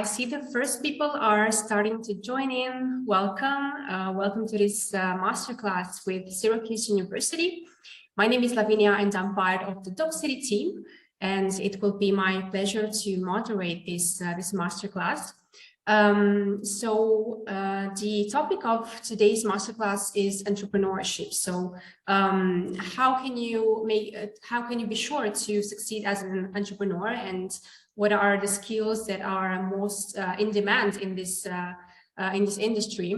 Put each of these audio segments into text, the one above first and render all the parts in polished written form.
I see the first people are starting to join in. Welcome. Welcome to this masterclass with Syracuse University. My name is Lavinia and I'm part of the Docsity team. And it will be my pleasure to moderate this masterclass. The topic of today's masterclass is entrepreneurship. So how can you be sure to succeed as an entrepreneur, and what are the skills that are most in demand in this industry?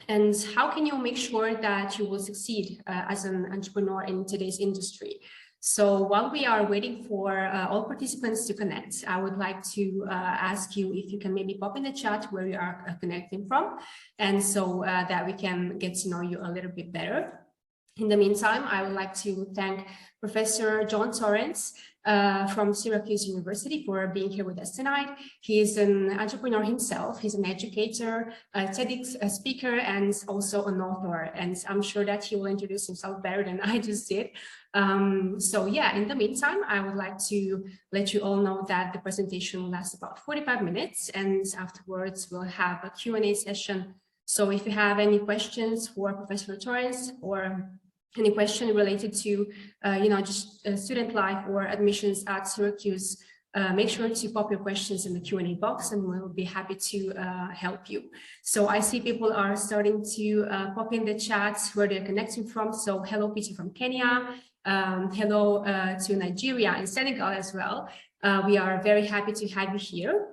And how can you make sure that you will succeed as an entrepreneur in today's industry? So while we are waiting for all participants to connect, I would like to ask you if you can maybe pop in the chat where you are connecting from, and so that we can get to know you a little bit better. In the meantime, I would like to thank Professor John Torrens from Syracuse University for being here with us tonight. He is an entrepreneur himself. He's an educator, a TEDx speaker, and also an author. And I'm sure that he will introduce himself better than I just did. So yeah, in the meantime, I would like to let you all know that the presentation will last about 45 minutes. And afterwards, we'll have a Q&A session. So if you have any questions for Professor Torrens or any question related to, just student life or admissions at Syracuse, make sure to pop your questions in the Q&A box and we'll be happy to help you. So I see people are starting to pop in the chat where they're connecting from. So hello, Peter from Kenya. Hello to Nigeria and Senegal as well. We are very happy to have you here.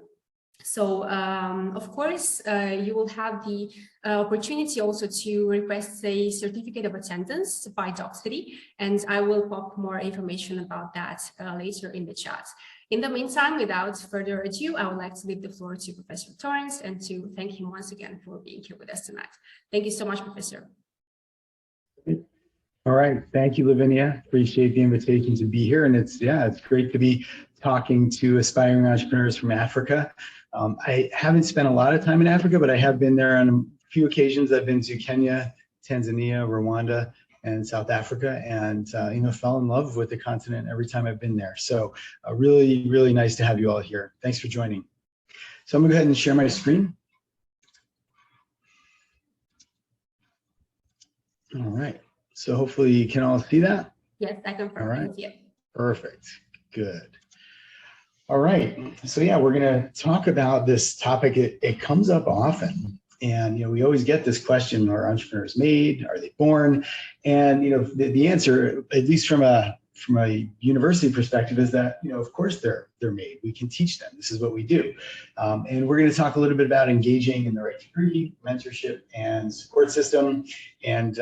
So, of course, you will have the opportunity also to request a certificate of attendance by Docsity, and I will pop more information about that later in the chat. In the meantime, without further ado, I would like to leave the floor to Professor Torrens and to thank him once again for being here with us tonight. Thank you so much, Professor. All right, thank you, Lavinia. Appreciate the invitation to be here, and it's great to be talking to aspiring entrepreneurs from Africa. I haven't spent a lot of time in Africa, but I have been there on a few occasions. I've been to Kenya, Tanzania, Rwanda, and South Africa, and fell in love with the continent every time I've been there. So really, really nice to have you all here. Thanks for joining. So I'm gonna go ahead and share my screen. All right. So hopefully you can all see that. Yes, I can. All right. Yeah. Perfect. Good. All right, so yeah, we're gonna talk about this topic. It comes up often, and we always get this question: are entrepreneurs made? Are they born? And the answer, at least from a university perspective, is that of course they're made. We can teach them. This is what we do, and we're going to talk a little bit about engaging in the right degree, mentorship, and support system, and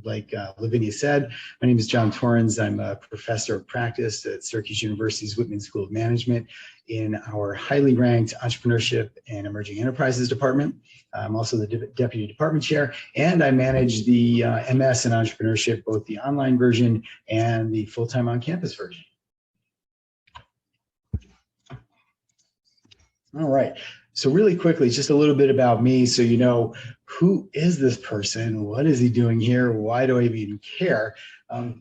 like Lavinia said, my name is John Torrens. I'm a professor of practice at Syracuse University's Whitman School of Management in our highly ranked Entrepreneurship and Emerging Enterprises department. I'm also the deputy department chair, and I manage the MS in Entrepreneurship, both the online version and the full-time on-campus version. All right. So really quickly, just a little bit about me, so you know, who is this person? What is he doing here? Why do I even care?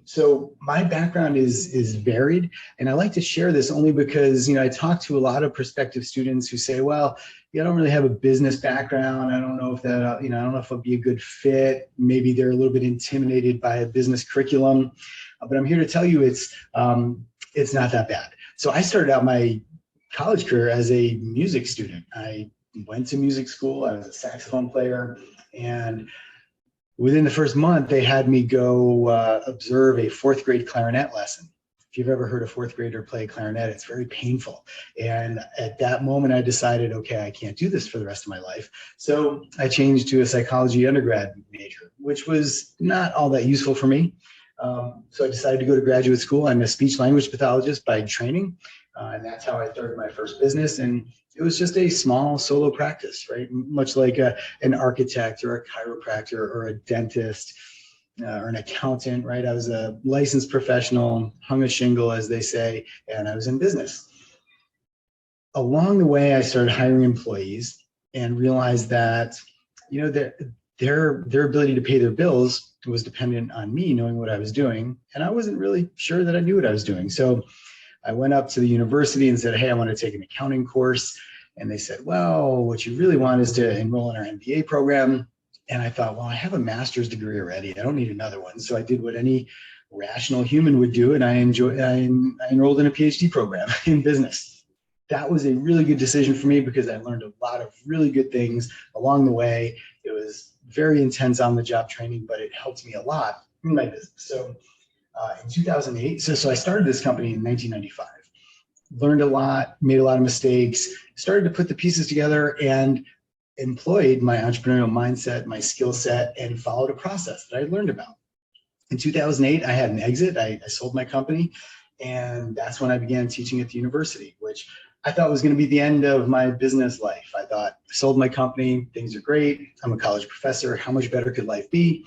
So my background is varied, and I like to share this only because I talk to a lot of prospective students who say, well, I don't really have a business background. I don't know if that I don't know if I'll be a good fit. Maybe they're a little bit intimidated by a business curriculum, but I'm here to tell you it's not that bad. So I started out my college career as a music student. I went to music school. I was a saxophone player, and within the first month, they had me go observe a fourth grade clarinet lesson. If you've ever heard a fourth grader play clarinet, it's very painful. And at that moment, I decided, okay, I can't do this for the rest of my life. So I changed to a psychology undergrad major, which was not all that useful for me. So I decided to go to graduate school. I'm a speech language pathologist by training. And that's how I started my first business. And it was just a small solo practice, right? Much like an architect or a chiropractor or a dentist or an accountant, right? I was a licensed professional, hung a shingle, as they say, and I was in business. Along the way, I started hiring employees and realized that, their ability to pay their bills was dependent on me knowing what I was doing. And I wasn't really sure that I knew what I was doing. So I went up to the university and said, hey, I want to take an accounting course. And they said, well, what you really want is to enroll in our MBA program. And I thought, well, I have a master's degree already. I don't need another one. So I did what any rational human would do. And I enrolled in a PhD program in business. That was a really good decision for me because I learned a lot of really good things along the way. It was very intense on the job training, but it helped me a lot in my business. So in 2008, so I started this company in 1995, learned a lot, made a lot of mistakes, started to put the pieces together and employed my entrepreneurial mindset, my skill set, and followed a process that I learned about. In 2008, I had an exit. I sold my company, and that's when I began teaching at the university, which I thought was going to be the end of my business life. I thought, I sold my company, things are great. I'm a college professor. How much better could life be?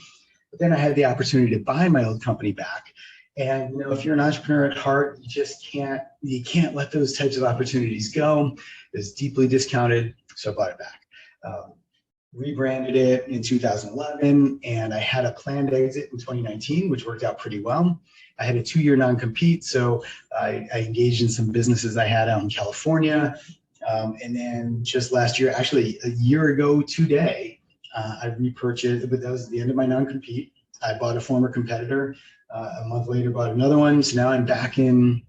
But then I had the opportunity to buy my old company back. And you know, if you're an entrepreneur at heart, you can't let those types of opportunities go. It was deeply discounted, so I bought it back. Rebranded it in 2011, and I had a planned exit in 2019, which worked out pretty well. I had a 2-year non-compete, so I engaged in some businesses I had out in California. And then just last year, actually a year ago today, I repurchased, but that was the end of my non-compete. I bought a former competitor. A month later, bought another one. So now I'm back in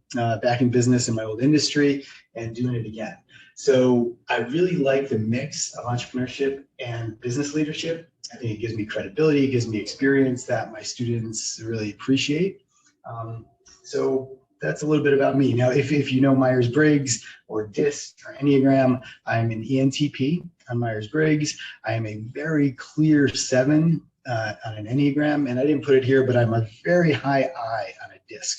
business in my old industry and doing it again. So I really like the mix of entrepreneurship and business leadership. I think it gives me credibility, it gives me experience that my students really appreciate. So that's a little bit about me. Now, if you know Myers-Briggs or DISC or Enneagram, I'm an ENTP on Myers-Briggs. I am a very clear 7 on an Enneagram, and I didn't put it here, but I'm a very high I on a DISC.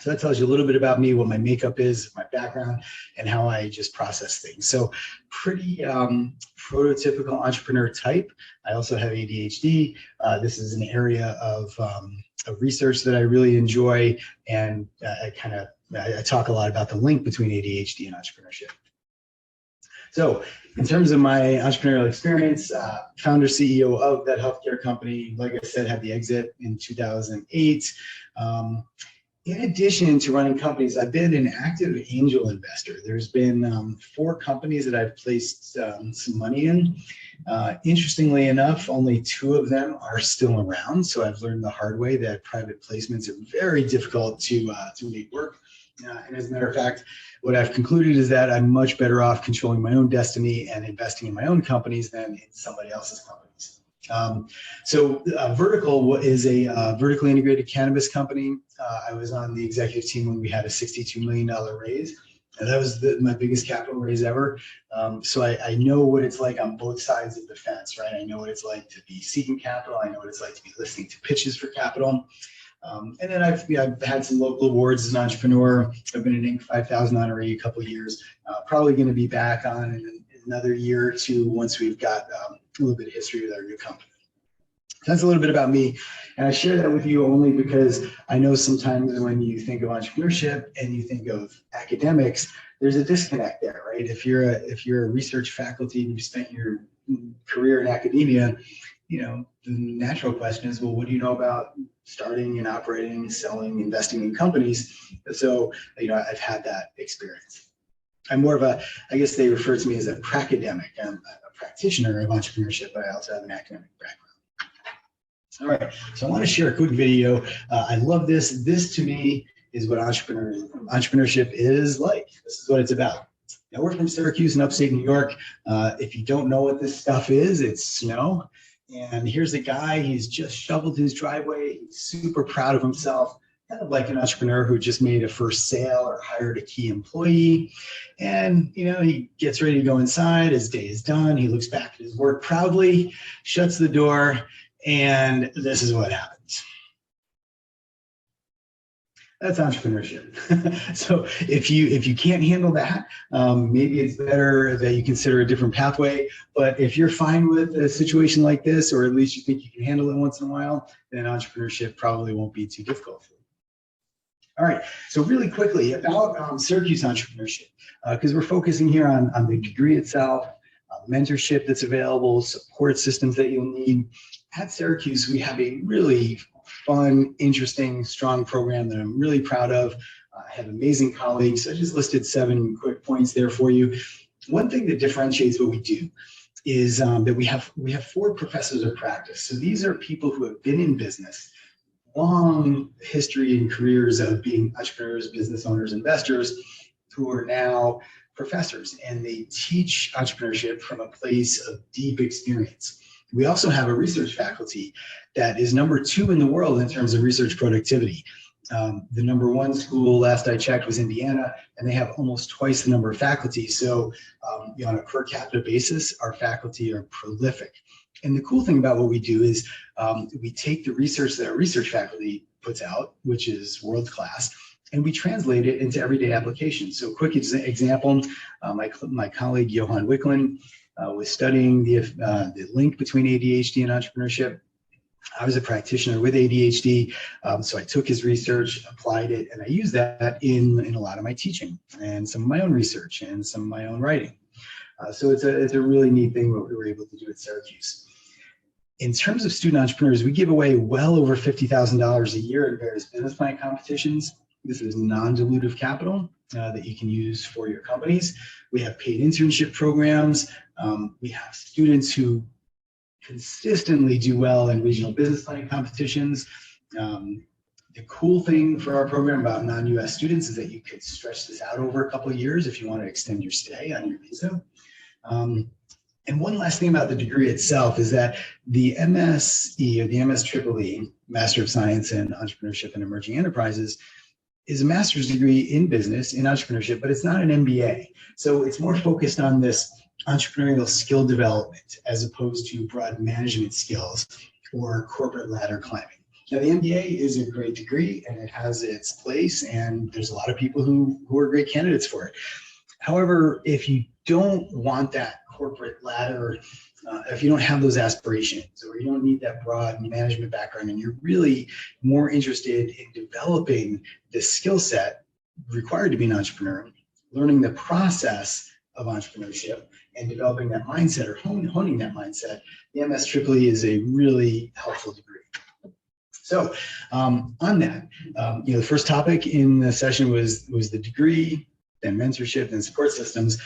So that tells you a little bit about me, what my makeup is, my background, and how I just process things. So pretty prototypical entrepreneur type. I also have ADHD. This is an area of research that I really enjoy, and I talk a lot about the link between ADHD and entrepreneurship. So in terms of my entrepreneurial experience, founder, CEO of that healthcare company, like I said, had the exit in 2008. In addition to running companies, I've been an active angel investor. There's been 4 companies that I've placed some money in. Interestingly enough, only 2 of them are still around. So I've learned the hard way that private placements are very difficult to make work. And as a matter of fact, what I've concluded is that I'm much better off controlling my own destiny and investing in my own companies than in somebody else's companies. Vertical is a vertically integrated cannabis company. I was on the executive team when we had a $62 million raise. And that was my biggest capital raise ever. So I know what it's like on both sides of the fence, right? I know what it's like to be seeking capital. I know what it's like to be listening to pitches for capital. And then I've had some local awards as an entrepreneur. I've been an Inc. 5000 honoree a couple of years. Probably going to be back on in another year or two once we've got a little bit of history with our new company. That's a little bit about me, and I share that with you only because I know sometimes when you think of entrepreneurship and you think of academics, there's a disconnect there, right? If you're a research faculty and you've spent your career in academia, you know, the natural question is, well, what do you know about starting and operating, selling, investing in companies? So, you know, I've had that experience. I'm more of I guess they refer to me as a pracademic. I'm a practitioner of entrepreneurship, but I also have an academic background. All right, so I want to share a quick video. I love this. This to me is what entrepreneurship is like. This is what it's about. Now, we're from Syracuse in upstate New York. If you don't know what this stuff is, it's snow. And here's a guy, he's just shoveled his driveway. He's super proud of himself, kind of like an entrepreneur who just made a first sale or hired a key employee. And, you know, he gets ready to go inside. His day is done. He looks back at his work proudly, shuts the door, and this is what happens. That's entrepreneurship. So if you can't handle that, maybe it's better that you consider a different pathway. But if you're fine with a situation like this, or at least you think you can handle it once in a while, then entrepreneurship probably won't be too difficult for you. All right, so really quickly about Syracuse Entrepreneurship, because we're focusing here on the degree itself, mentorship that's available, support systems that you'll need. At Syracuse, we have a really fun, interesting, strong program that I'm really proud of. I have amazing colleagues. I just listed 7 quick points there for you. one thing that differentiates what we do is that we have 4 professors of practice. So these are people who have been in business, long history and careers of being entrepreneurs, business owners, investors, who are now professors, and they teach entrepreneurship from a place of deep experience. We also have a research faculty that is number 2 in the world in terms of research productivity. The number 1 school, last I checked, was Indiana, and they have almost twice the number of faculty. So on a per capita basis, our faculty are prolific. And the cool thing about what we do is we take the research that our research faculty puts out, which is world class, and we translate it into everyday applications. So quick example, my colleague Johan Wicklund was studying the link between ADHD and entrepreneurship. I was a practitioner with ADHD, so I took his research, applied it, and I used that in a lot of my teaching and some of my own research and some of my own writing. So it's a really neat thing what we were able to do at Syracuse. In terms of student entrepreneurs, we give away well over $50,000 a year in various business plan competitions. This is non-dilutive capital that you can use for your companies. We have paid internship programs. We have students who consistently do well in regional business planning competitions. The cool thing for our program about non-US students is that you could stretch this out over a couple of years if you want to extend your stay on your visa. And one last thing about the degree itself is that the MSE or the MSEEE, Master of Science in Entrepreneurship and Emerging Enterprises, is a master's degree in business, in entrepreneurship, but it's not an MBA. So it's more focused on this entrepreneurial skill development as opposed to broad management skills or corporate ladder climbing. Now, the MBA is a great degree and it has its place, and there's a lot of people who are great candidates for it. However, if you don't want that corporate ladder, if you don't have those aspirations or you don't need that broad management background and you're really more interested in developing the skill set required to be an entrepreneur, learning the process of entrepreneurship and developing that mindset or honing that mindset, the MSEEE is a really helpful degree. So on that, the first topic in the session was the degree, then mentorship, and support systems.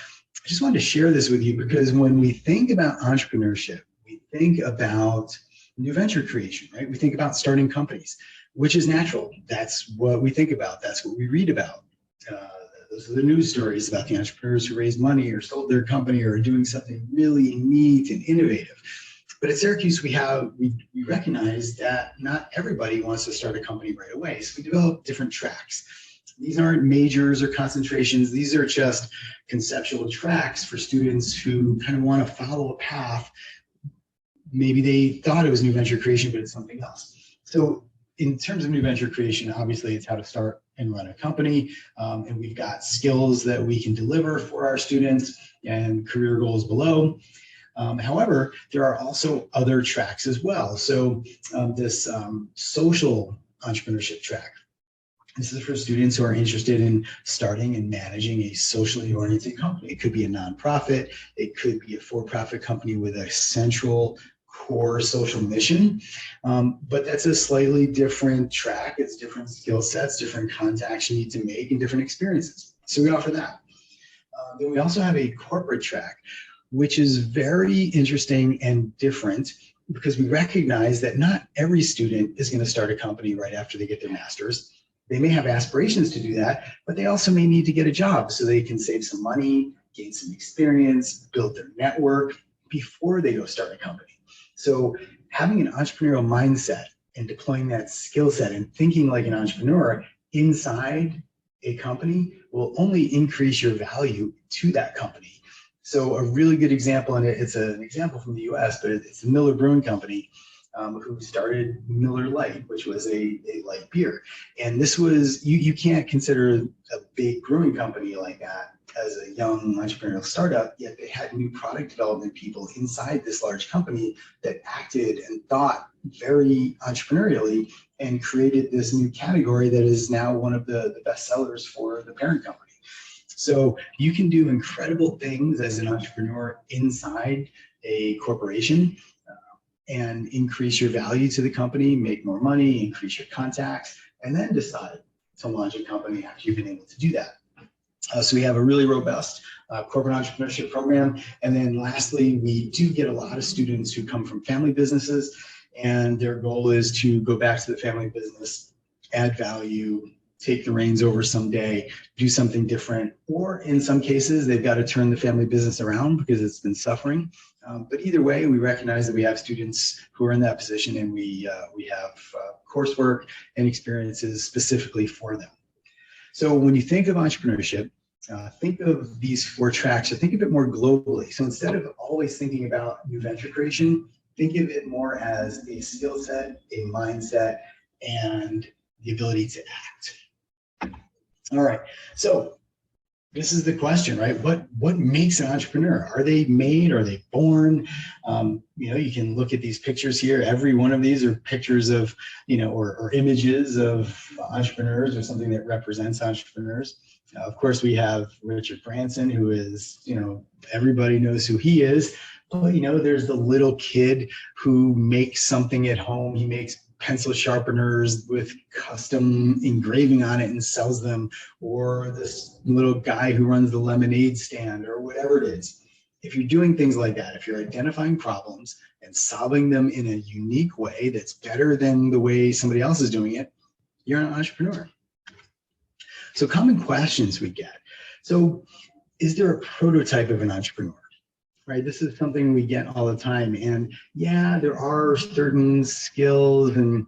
I just wanted to share this with you because when we think about entrepreneurship, we think about new venture creation, right? We think about starting companies, which is natural. That's what we think about. That's what we read about. Those are the news stories about the entrepreneurs who raised money or sold their company or are doing something really neat and innovative. But at Syracuse, we recognize that not everybody wants to start a company right away. So we develop different tracks. These aren't majors or concentrations. These are just conceptual tracks for students who kind of want to follow a path. Maybe they thought it was new venture creation, but it's something else. So in terms of new venture creation, obviously it's how to start and run a company. And we've got skills that we can deliver for our students and career goals below. However, there are also other tracks as well. So this social entrepreneurship track. This is for students who are interested in starting and managing a socially oriented company. It could be a nonprofit. It could be a for-profit company with a central core social mission. But that's a slightly different track. It's different skill sets, different contacts you need to make, and different experiences. So we offer that. Then we also have a corporate track, which is very interesting and different because we recognize that not every student is going to start a company right after they get their master's. They may have aspirations to do that, but they also may need to get a job so they can save some money, gain some experience, build their network before they go start a company. So having an entrepreneurial mindset and deploying that skill set and thinking like an entrepreneur inside a company will only increase your value to that company. So a really good example, and it's an example from the US, but it's the Miller Brewing Company. Who started Miller Lite, which was a light beer. And this was, you can't consider a big brewing company like that as a young entrepreneurial startup, yet they had new product development people inside this large company that acted and thought very entrepreneurially and created this new category that is now one of the best sellers for the parent company. So you can do incredible things as an entrepreneur inside a corporation and increase your value to the company, make more money, increase your contacts, and then decide to launch a company after you've been able to do that. So we have a really robust corporate entrepreneurship program. And then lastly, we do get a lot of students who come from family businesses, and their goal is to go back to the family business, add value, take the reins over someday, do something different, or in some cases, they've got to turn the family business around because it's been suffering. But either way, we recognize that we have students who are in that position, and we have coursework and experiences specifically for them. So when you think of entrepreneurship, think of these 4 tracks, or think of it more globally. So instead of always thinking about new venture creation, think of it more as a skill set, a mindset, and the ability to act. All right, so this is the question, right? What makes an entrepreneur? Are they made? Are they born? You can look at these pictures here. Every one of these are pictures of, or images of entrepreneurs, or something that represents entrepreneurs. Of course, we have Richard Branson, who is, everybody knows who he is. But, there's the little kid who makes something at home. He makes pencil sharpeners with custom engraving on it and sells them, or this little guy who runs the lemonade stand, or whatever it is. If you're doing things like that, if you're identifying problems and solving them in a unique way that's better than the way somebody else is doing it, you're an entrepreneur. So common questions we get. So is there a prototype of an entrepreneur? Right, this is something we get all the time, and yeah, there are certain skills and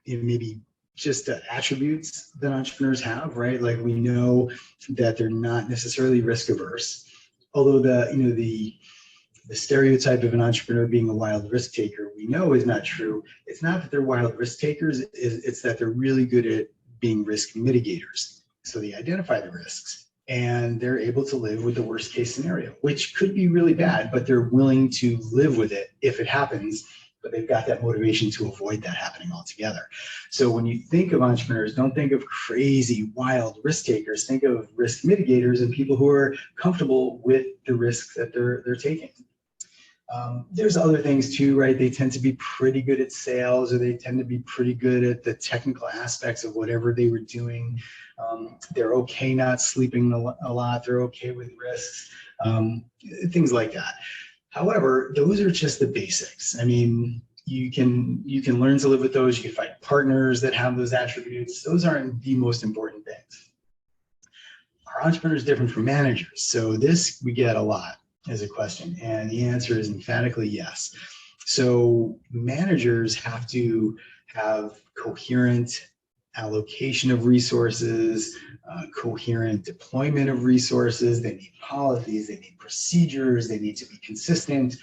maybe just attributes that entrepreneurs have, right? Like we know that they're not necessarily risk averse, although the stereotype of an entrepreneur being a wild risk taker, we know is not true. It's not that they're wild risk takers; it's that they're really good at being risk mitigators. So they identify the risks, and they're able to live with the worst case scenario, which could be really bad, but they're willing to live with it if it happens, but they've got that motivation to avoid that happening altogether. So when you think of entrepreneurs, don't think of crazy, wild risk takers, think of risk mitigators and people who are comfortable with the risks that they're taking. There's other things too, right? They tend to be pretty good at sales, or they tend to be pretty good at the technical aspects of whatever they were doing. They're okay not sleeping a lot. They're okay with risks, things like that. However, those are just the basics. I mean, you can learn to live with those. You can find partners that have those attributes. Those aren't the most important things. Are entrepreneurs different from managers? So this we get a lot as a question, and the answer is emphatically yes. So managers have to have coherent allocation of resources, coherent deployment of resources. They need policies, they need procedures, they need to be consistent,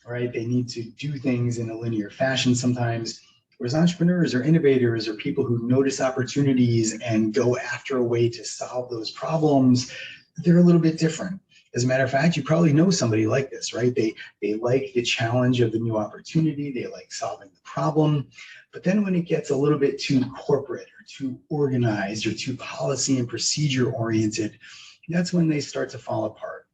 right? They need to do things in a linear fashion sometimes. Whereas entrepreneurs or innovators or people who notice opportunities and go after a way to solve those problems, they're a little bit different. As a matter of fact, you probably know somebody like this, right? They like the challenge of the new opportunity. They like solving the problem. But then when it gets a little bit too corporate or too organized or too policy and procedure oriented, that's when they start to fall apart.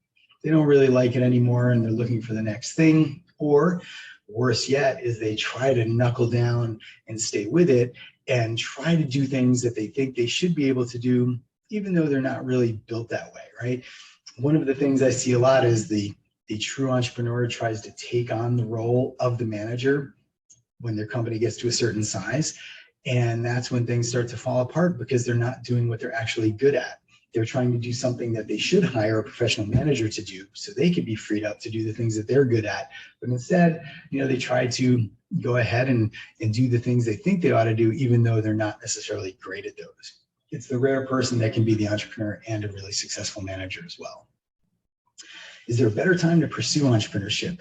They don't really like it anymore, and they're looking for the next thing. Or worse yet is they try to knuckle down and stay with it and try to do things that they think they should be able to do, even though they're not really built that way, right? One of the things I see a lot is the true entrepreneur tries to take on the role of the manager when their company gets to a certain size. And that's when things start to fall apart because they're not doing what they're actually good at. They're trying to do something that they should hire a professional manager to do so they could be freed up to do the things that they're good at. But instead, they try to go ahead and do the things they think they ought to do, even though they're not necessarily great at those. It's the rare person that can be the entrepreneur and a really successful manager as well. Is there a better time to pursue entrepreneurship?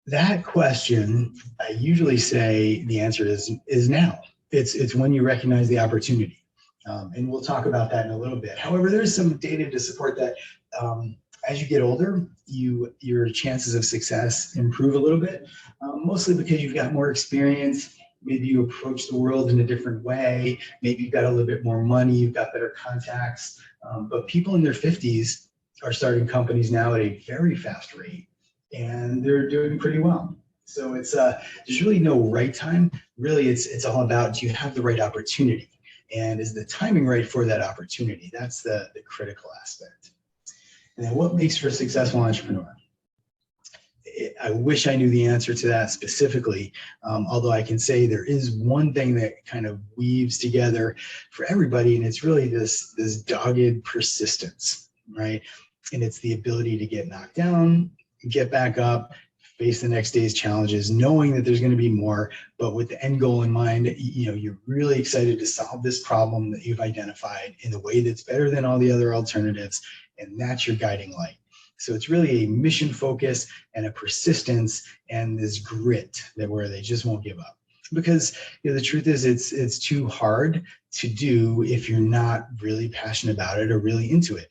That question, I usually say the answer is now. It's when you recognize the opportunity. And we'll talk about that in a little bit. However, there's some data to support that. As you get older, your chances of success improve a little bit, mostly because you've got more experience. Maybe you approach the world in a different way. Maybe you've got a little bit more money. You've got better contacts. But people in their 50s are starting companies now at a very fast rate, and they're doing pretty well. So it's there's really no right time. Really, it's all about, do you have the right opportunity? And is the timing right for that opportunity? That's the critical aspect. And then what makes for a successful entrepreneur? I wish I knew the answer to that specifically, although I can say there is one thing that kind of weaves together for everybody, and it's really this dogged persistence, right? And it's the ability to get knocked down, get back up, face the next day's challenges, knowing that there's going to be more, but with the end goal in mind. You're really excited to solve this problem that you've identified in a way that's better than all the other alternatives, and that's your guiding light. So it's really a mission focus and a persistence and this grit where they just won't give up. Because the truth is it's too hard to do if you're not really passionate about it or really into it.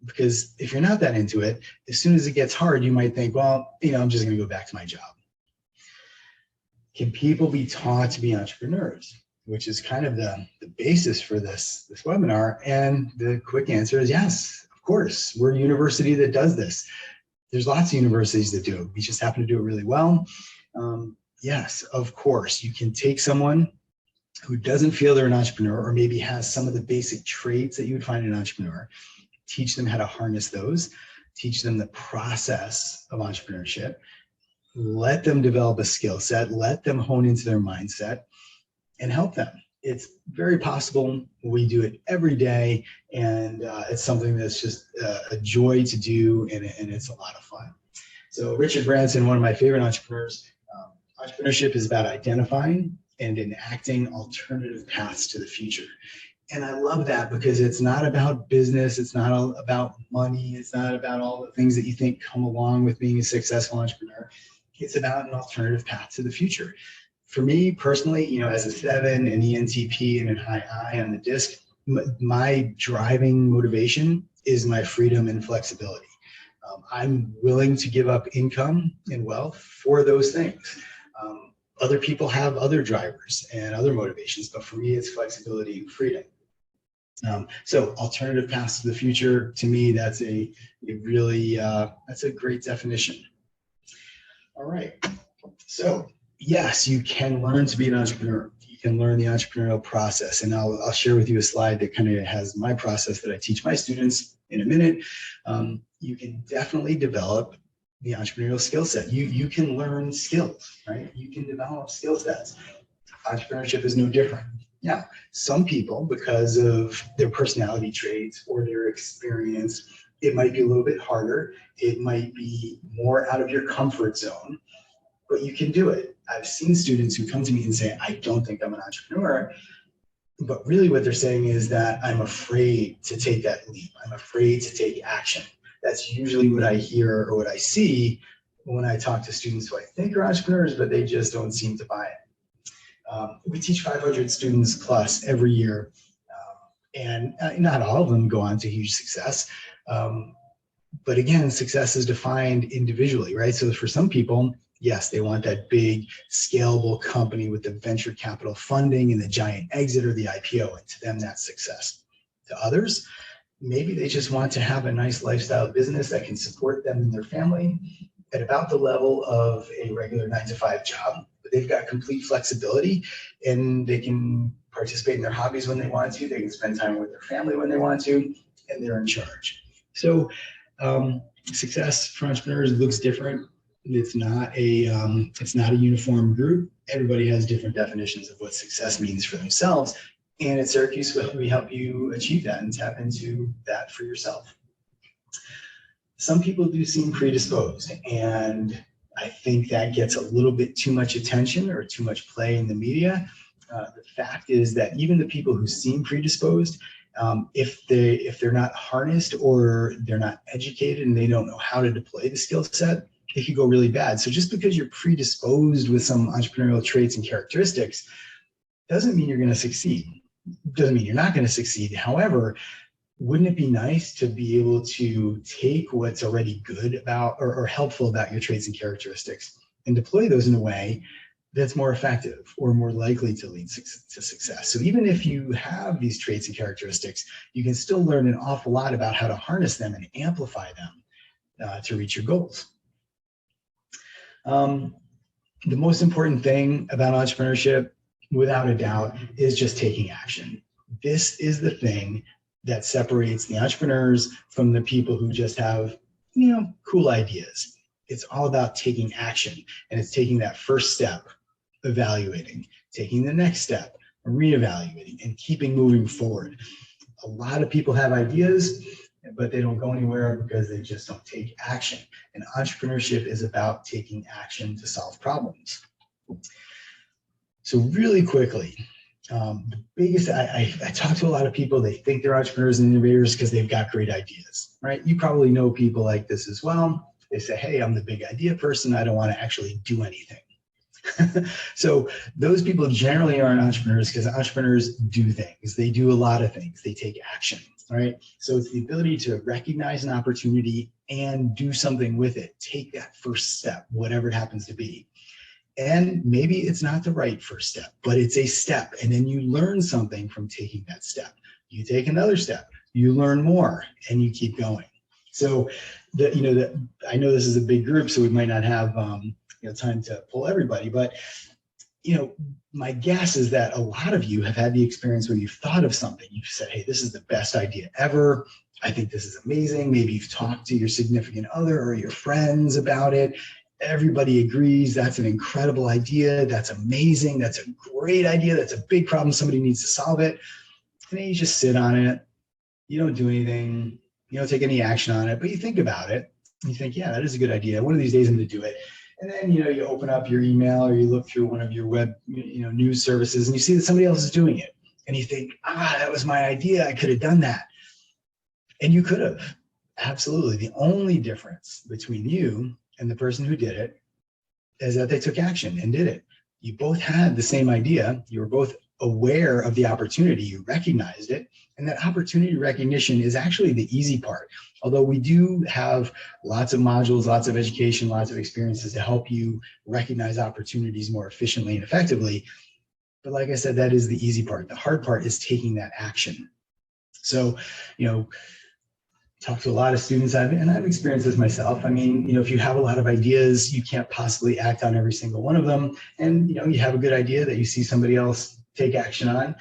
Because if you're not that into it, as soon as it gets hard, you might think, well, I'm just going to go back to my job. Can people be taught to be entrepreneurs? Which is kind of the basis for this webinar. And the quick answer is yes. Of course, we're a university that does this. There's lots of universities that do it. We just happen to do it really well. Yes, of course, you can take someone who doesn't feel they're an entrepreneur, or maybe has some of the basic traits that you would find in an entrepreneur, teach them how to harness those, teach them the process of entrepreneurship, let them develop a skill set, let them hone into their mindset, and help them. It's very possible. We do it every day, and it's something that's just a joy to do, and it's a lot of fun. So Richard Branson, one of my favorite entrepreneurs, entrepreneurship is about identifying and enacting alternative paths to the future. And I love that because it's not about business, it's not all about money, it's not about all the things that you think come along with being a successful entrepreneur. It's about an alternative path to the future. For me personally, as a 7, an ENTP, and an high I on the DISC, my driving motivation is my freedom and flexibility. I'm willing to give up income and wealth for those things. Other people have other drivers and other motivations, but for me, it's flexibility and freedom. So alternative paths to the future, to me, that's a really, that's a great definition. All right, so yes, you can learn to be an entrepreneur. You can learn the entrepreneurial process. And I'll share with you a slide that kind of has my process that I teach my students in a minute. You can definitely develop the entrepreneurial skill set. You can learn skills, right? You can develop skill sets. Entrepreneurship is no different. Now, some people, because of their personality traits or their experience, it might be a little bit harder. It might be more out of your comfort zone, but you can do it. I've seen students who come to me and say, I don't think I'm an entrepreneur, but really what they're saying is that I'm afraid to take that leap. I'm afraid to take action. That's usually what I hear or what I see when I talk to students who I think are entrepreneurs, but they just don't seem to buy it. We teach 500 students plus every year, and not all of them go on to huge success. But again, success is defined individually, right? So for some people, yes, they want that big scalable company with the venture capital funding and the giant exit or the IPO, and to them, that's success. To others, maybe they just want to have a nice lifestyle business that can support them and their family at about the level of a regular 9-to-5 job. But they've got complete flexibility, and they can participate in their hobbies when they want to. They can spend time with their family when they want to, and they're in charge. So success for entrepreneurs looks different. It's not a uniform group. Everybody has different definitions of what success means for themselves. And at Syracuse, we help you achieve that and tap into that for yourself. Some people do seem predisposed, and I think that gets a little bit too much attention or too much play in the media. The fact is that even the people who seem predisposed, if they're not harnessed or they're not educated and they don't know how to deploy the skill set, it could go really bad. So just because you're predisposed with some entrepreneurial traits and characteristics doesn't mean you're going to succeed. Doesn't mean you're not going to succeed. However, wouldn't it be nice to be able to take what's already good about or helpful about your traits and characteristics and deploy those in a way that's more effective or more likely to lead to success? So even if you have these traits and characteristics, you can still learn an awful lot about how to harness them and amplify them to reach your goals. The most important thing about entrepreneurship, without a doubt, is just taking action. This is the thing that separates the entrepreneurs from the people who just have, cool ideas. It's all about taking action, and it's taking that first step, evaluating, taking the next step, reevaluating, and keeping moving forward. A lot of people have ideas, but they don't go anywhere because they just don't take action. And entrepreneurship is about taking action to solve problems. So really quickly, the biggest, I talk to a lot of people, they think they're entrepreneurs and innovators because they've got great ideas, right? You probably know people like this as well. They say, hey, I'm the big idea person. I don't want to actually do anything. So those people generally aren't entrepreneurs because entrepreneurs do things. They do a lot of things. They take action, right? So it's the ability to recognize an opportunity and do something with it. Take that first step, whatever it happens to be. And maybe it's not the right first step, but it's a step. And then you learn something from taking that step. You take another step, you learn more, and you keep going. So I know this is a big group, so we might not have time to pull everybody, but my guess is that a lot of you have had the experience where you've thought of something. You've said, hey, this is the best idea ever. I think this is amazing. Maybe you've talked to your significant other or your friends about it. Everybody agrees that's an incredible idea. That's amazing. That's a great idea. That's a big problem. Somebody needs to solve it. And then you just sit on it. You don't do anything. You don't take any action on it, but you think about it. You think, yeah, that is a good idea. One of these days I'm going to do it. And then, you open up your email or you look through one of your web, news services, and you see that somebody else is doing it. And you think, that was my idea. I could have done that. And you could have. Absolutely. The only difference between you and the person who did it is that they took action and did it. You both had the same idea. You were both aware of the opportunity. You recognized it. And that opportunity recognition is actually the easy part. Although we do have lots of modules, lots of education, lots of experiences to help you recognize opportunities more efficiently and effectively. But like I said, that is the easy part. The hard part is taking that action. So, talk to a lot of students, and I've experienced this myself. I mean, if you have a lot of ideas, you can't possibly act on every single one of them. And, you have a good idea that you see somebody else take action on.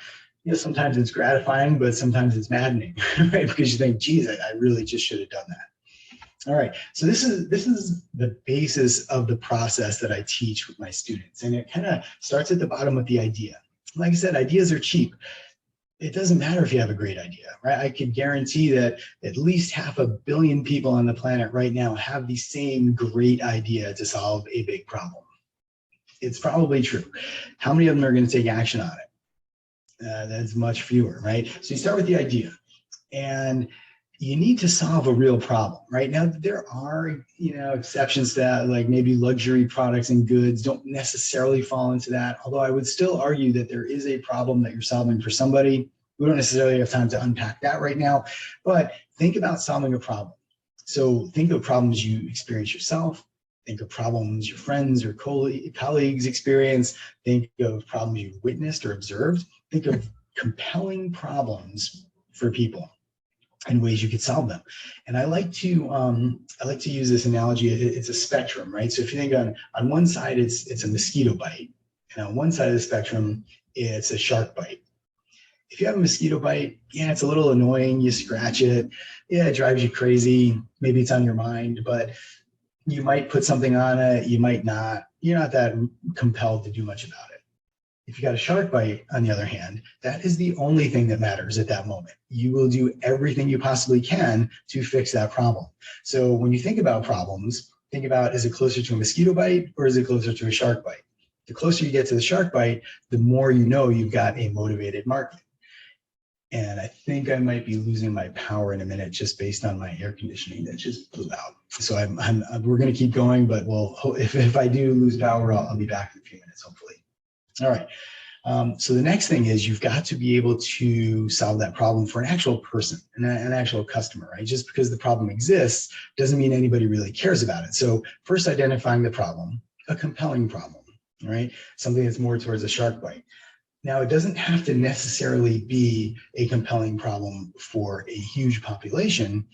Sometimes it's gratifying, but sometimes it's maddening, right? Because you think, geez, I really just should have done that. All right, so this is the basis of the process that I teach with my students. And it kind of starts at the bottom with the idea. Like I said, ideas are cheap. It doesn't matter if you have a great idea, right? I can guarantee that at least 500 million people on the planet right now have the same great idea to solve a big problem. It's probably true. How many of them are going to take action on it? That's much fewer, right? So you start with the idea, and you need to solve a real problem, right? Now, there are, exceptions to that, like maybe luxury products and goods don't necessarily fall into that. Although I would still argue that there is a problem that you're solving for somebody. We don't necessarily have time to unpack that right now, but think about solving a problem. So think of problems you experience yourself. Think of problems your friends or colleagues experience. Think of problems you've witnessed or observed. Think of compelling problems for people and ways you could solve them. And I like to use this analogy. It's a spectrum, right? So if you think on one side, it's a mosquito bite, and on one side of the spectrum, it's a shark bite. If you have a mosquito bite, yeah, it's a little annoying. You scratch it. Yeah, it drives you crazy. Maybe it's on your mind, but you might put something on it. You might not. You're not that compelled to do much about it. If you got a shark bite, on the other hand, that is the only thing that matters at that moment. You will do everything you possibly can to fix that problem. So when you think about problems, think about, is it closer to a mosquito bite or is it closer to a shark bite? The closer you get to the shark bite, the more you know you've got a motivated market. And I think I might be losing my power in a minute just based on my air conditioning that just blew out. So we're going to keep going, but if I do lose power, I'll be back in a few minutes, hopefully. All right. So the next thing is you've got to be able to solve that problem for an actual person, an actual customer, right? Just because the problem exists doesn't mean anybody really cares about it. So first identifying the problem, a compelling problem, right? Something that's more towards a shark bite. Now, it doesn't have to necessarily be a compelling problem for a huge population,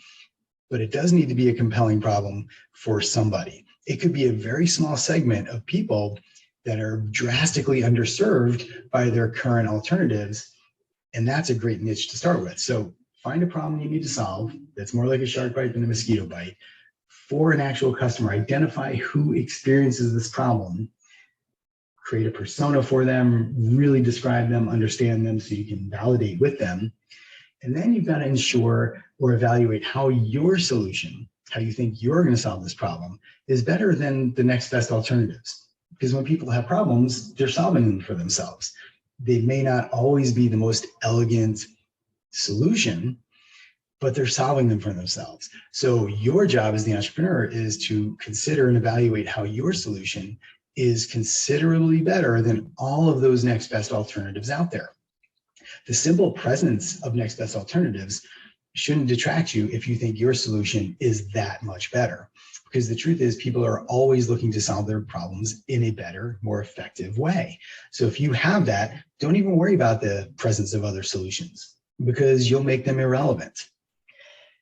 but it does need to be a compelling problem for somebody. It could be a very small segment of people that are drastically underserved by their current alternatives, and that's a great niche to start with. So find a problem you need to solve that's more like a shark bite than a mosquito bite for an actual customer. Identify who experiences this problem, create a persona for them, really describe them, understand them so you can validate with them. And then you've got to ensure or evaluate how your solution, how you think you're going to solve this problem, is better than the next best alternatives. Because when people have problems, they're solving them for themselves. They may not always be the most elegant solution, but they're solving them for themselves. So your job as the entrepreneur is to consider and evaluate how your solution is considerably better than all of those next best alternatives out there. The simple presence of next best alternatives shouldn't detract you if you think your solution is that much better. Because the truth is, people are always looking to solve their problems in a better, more effective way. So if you have that, don't even worry about the presence of other solutions, because you'll make them irrelevant.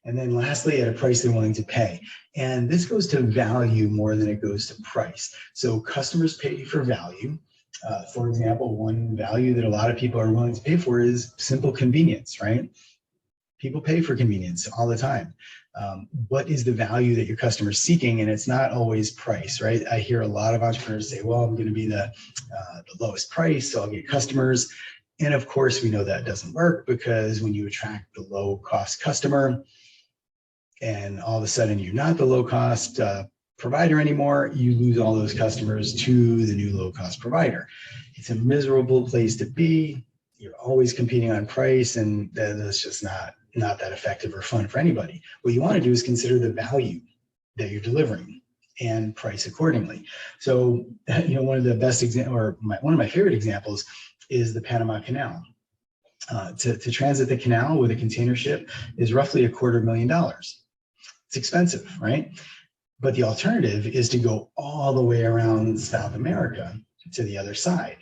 And then lastly, at a price they're willing to pay. And this goes to value more than it goes to price. So customers pay for value. For example, one value that a lot of people are willing to pay for is simple convenience, right? People pay for convenience all the time. What is the value that your customer is seeking? And it's not always price, right? I hear a lot of entrepreneurs say, well, I'm going to be the lowest price, so I'll get customers. And of course, we know that doesn't work, because when you attract the low cost customer and all of a sudden you're not the low cost provider anymore, you lose all those customers to the new low cost provider. It's a miserable place to be. You're always competing on price, and that's just not that effective or fun for anybody. What you want to do is consider the value that you're delivering and price accordingly. So, one of the best one of my favorite examples is the Panama Canal. To transit the canal with a container ship is roughly $250,000. It's expensive, right? But the alternative is to go all the way around South America to the other side.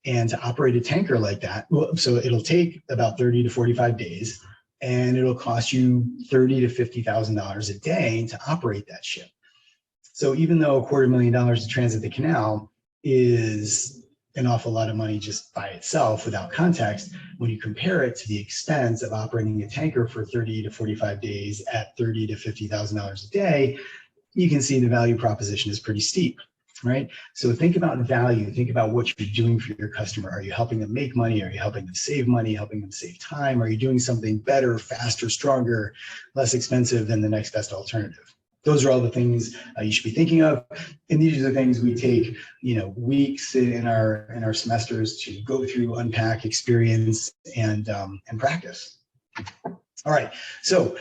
And to operate a tanker like that, so it'll take about 30 to 45 days, and it'll cost you $30,000 to $50,000 a day to operate that ship. So even though $250,000 to transit the canal is an awful lot of money just by itself without context, when you compare it to the expense of operating a tanker for 30 to 45 days at $30,000 to $50,000 a day, you can see the value proposition is pretty steep, right? So think about value. Think about what you're doing for your customer. Are you helping them make money? Are you helping them save money? Helping them save time? Are you doing something better, faster, stronger, less expensive than the next best alternative? Those are all the things you should be thinking of. And these are the things we take, weeks in our semesters to go through, unpack, experience, and practice. All right. So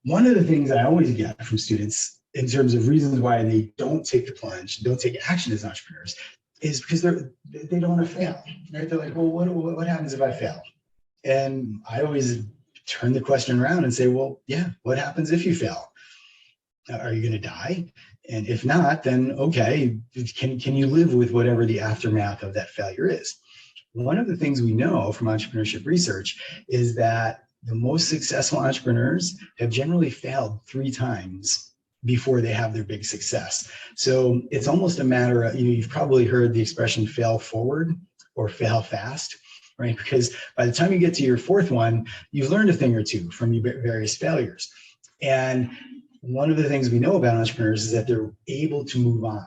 one of the things I always get from students in terms of reasons why they don't take the plunge, don't take action as entrepreneurs, is because they don't want to fail. Right? They're like, well, what happens if I fail? And I always turn the question around and say, well, yeah, what happens if you fail? Are you going to die? And if not, then okay, can you live with whatever the aftermath of that failure is? One of the things we know from entrepreneurship research is that the most successful entrepreneurs have generally failed 3 times before they have their big success. So it's almost a matter of, you've probably heard the expression fail forward or fail fast, right? Because by the time you get to your 4th one, you've learned a thing or two from your various failures. And one of the things we know about entrepreneurs is that they're able to move on,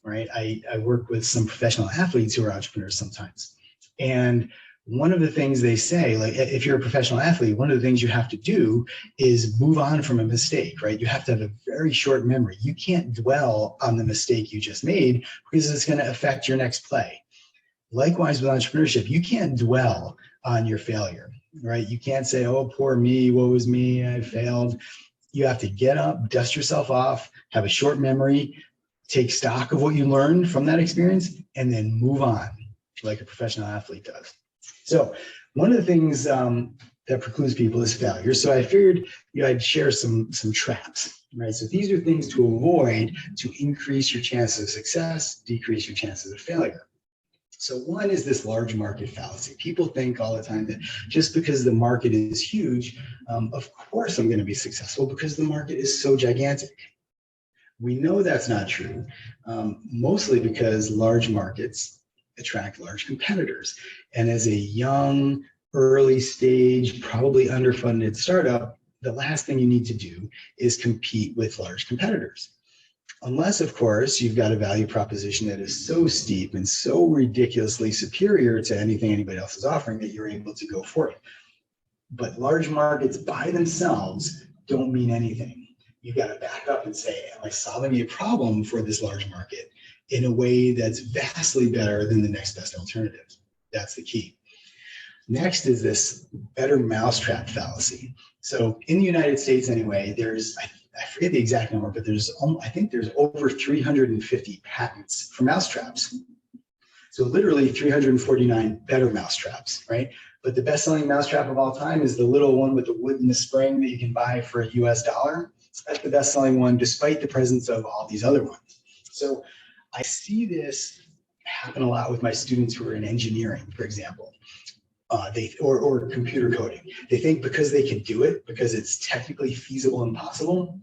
right? I work with some professional athletes who are entrepreneurs sometimes. And one of the things they say, like if you're a professional athlete, one of the things you have to do is move on from a mistake, right? You have to have a very short memory. You can't dwell on the mistake you just made because it's going to affect your next play. Likewise with entrepreneurship, you can't dwell on your failure, right? You can't say, oh, poor me, woe is me, I failed. You have to get up, dust yourself off, have a short memory, take stock of what you learned from that experience, and then move on like a professional athlete does. So one of the things that precludes people is failure. So I figured I'd share some traps, right? So these are things to avoid to increase your chances of success, decrease your chances of failure. So one is this large market fallacy. People think all the time that just because the market is huge, of course I'm going to be successful because the market is so gigantic. We know that's not true, mostly because large markets attract large competitors. And as a young, early stage, probably underfunded startup, the last thing you need to do is compete with large competitors. Unless, of course, you've got a value proposition that is so steep and so ridiculously superior to anything anybody else is offering that you're able to go for it. But large markets by themselves don't mean anything. You've got to back up and say, am I solving a problem for this large market in a way that's vastly better than the next best alternative? That's the key. Next is this better mousetrap fallacy. So in the United States anyway, there's, I forget the exact number, but I think there's over 350 patents for mousetraps. So literally 349 better mousetraps, right? But the best-selling mousetrap of all time is the little one with the wood and the spring that you can buy for a US dollar. That's the best-selling one, despite the presence of all these other ones. So I see this happen a lot with my students who are in engineering, for example, or computer coding. They think because they can do it, because it's technically feasible and possible,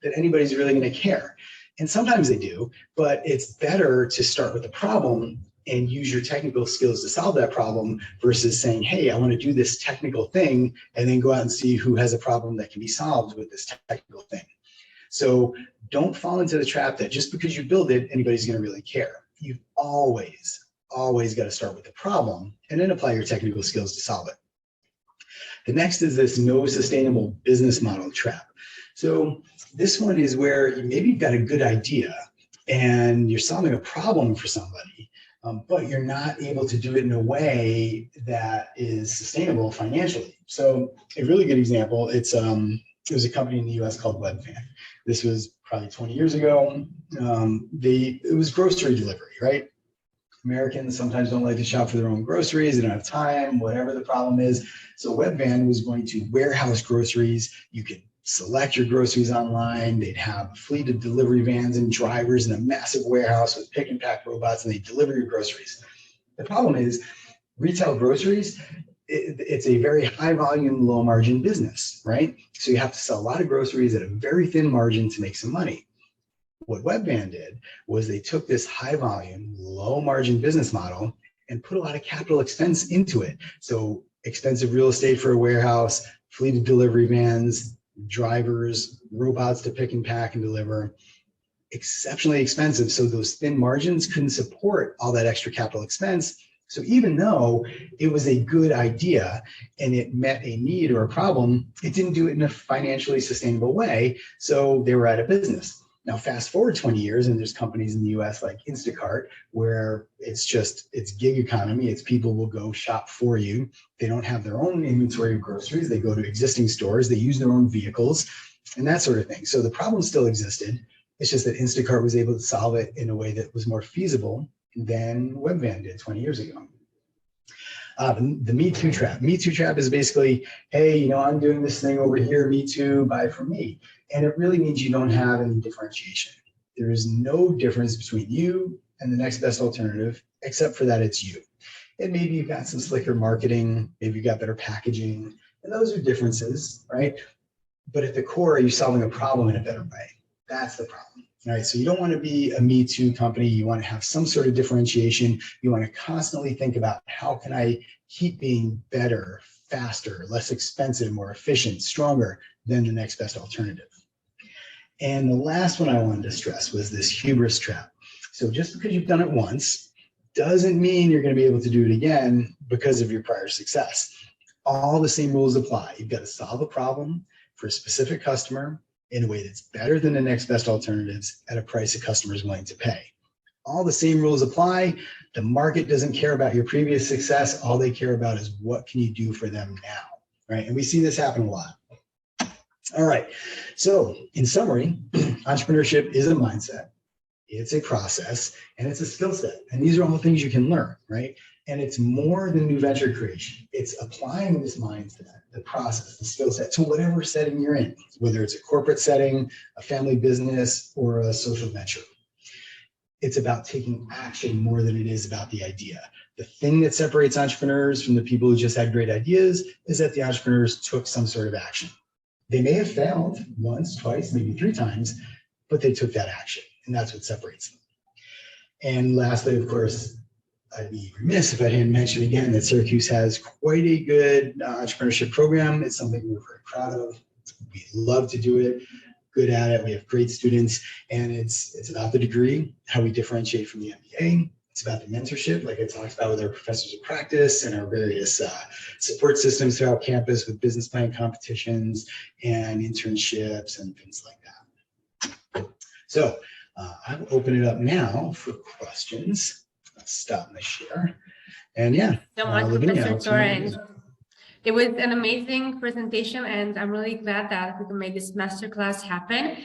that anybody's really going to care. And sometimes they do, but it's better to start with the problem and use your technical skills to solve that problem versus saying, hey, I want to do this technical thing, and then go out and see who has a problem that can be solved with this technical thing. So don't fall into the trap that just because you build it, anybody's going to really care. You've always got to start with the problem and then apply your technical skills to solve it. The next is this no sustainable business model trap. So this one is where maybe you've got a good idea and you're solving a problem for somebody, but you're not able to do it in a way that is sustainable financially. So a really good example, it was a company in the US called Webvan. This was probably 20 years ago. It was grocery delivery, right? Americans sometimes don't like to shop for their own groceries. They don't have time, whatever the problem is. So Webvan was going to warehouse groceries. You could select your groceries online. They'd have a fleet of delivery vans and drivers in a massive warehouse with pick and pack robots, and they deliver your groceries. The problem is retail groceries, it's a very high volume, low margin business, right? So you have to sell a lot of groceries at a very thin margin to make some money. What Webvan did was they took this high volume, low margin business model and put a lot of capital expense into it. So expensive real estate for a warehouse, fleet of delivery vans, drivers, robots to pick and pack and deliver, exceptionally expensive. So those thin margins couldn't support all that extra capital expense. So even though it was a good idea and it met a need or a problem, it didn't do it in a financially sustainable way. So they were out of business. Now, fast forward 20 years, and there's companies in the US like Instacart, where it's gig economy. It's people will go shop for you. They don't have their own inventory of groceries. They go to existing stores. They use their own vehicles and that sort of thing. So the problem still existed. It's just that Instacart was able to solve it in a way that was more feasible than Webvan did 20 years ago. The Me Too trap. Me Too trap is basically, hey, I'm doing this thing over here, me too, buy from me. And it really means you don't have any differentiation. There is no difference between you and the next best alternative, except for that it's you. And maybe you've got some slicker marketing, maybe you've got better packaging, and those are differences, right? But at the core, are you solving a problem in a better way? That's the problem. Right, so you don't want to be a Me Too company. You want to have some sort of differentiation. You want to constantly think about how can I keep being better, faster, less expensive, more efficient, stronger than the next best alternative. And the last one I wanted to stress was this hubris trap. So just because you've done it once doesn't mean you're going to be able to do it again because of your prior success. All the same rules apply. You've got to solve a problem for a specific customer in a way that's better than the next best alternatives at a price a customer is willing to pay. All the same rules apply. The market doesn't care about your previous success. All they care about is what can you do for them now, right? And we see this happen a lot. All right, so in summary, entrepreneurship is a mindset, it's a process, and it's a skill set. And these are all things you can learn, right? And it's more than new venture creation. It's applying this mindset, the process, the skill set to whatever setting you're in, whether it's a corporate setting, a family business, or a social venture. It's about taking action more than it is about the idea. The thing that separates entrepreneurs from the people who just had great ideas is that the entrepreneurs took some sort of action. They may have failed once, twice, maybe 3 times, but they took that action, and that's what separates them. And lastly, of course, I'd be remiss if I didn't mention again that Syracuse has quite a good entrepreneurship program. It's something we're very proud of. We love to do it, good at it. We have great students, and it's about the degree, how we differentiate from the MBA. It's about the mentorship, like I talked about with our professors of practice and our various support systems throughout campus with business plan competitions and internships and things like that. So I will open it up now for questions. I'll stop my share. And yeah, So much, Lavinia, Professor Torrens. It was an amazing presentation, and I'm really glad that we could make this masterclass happen.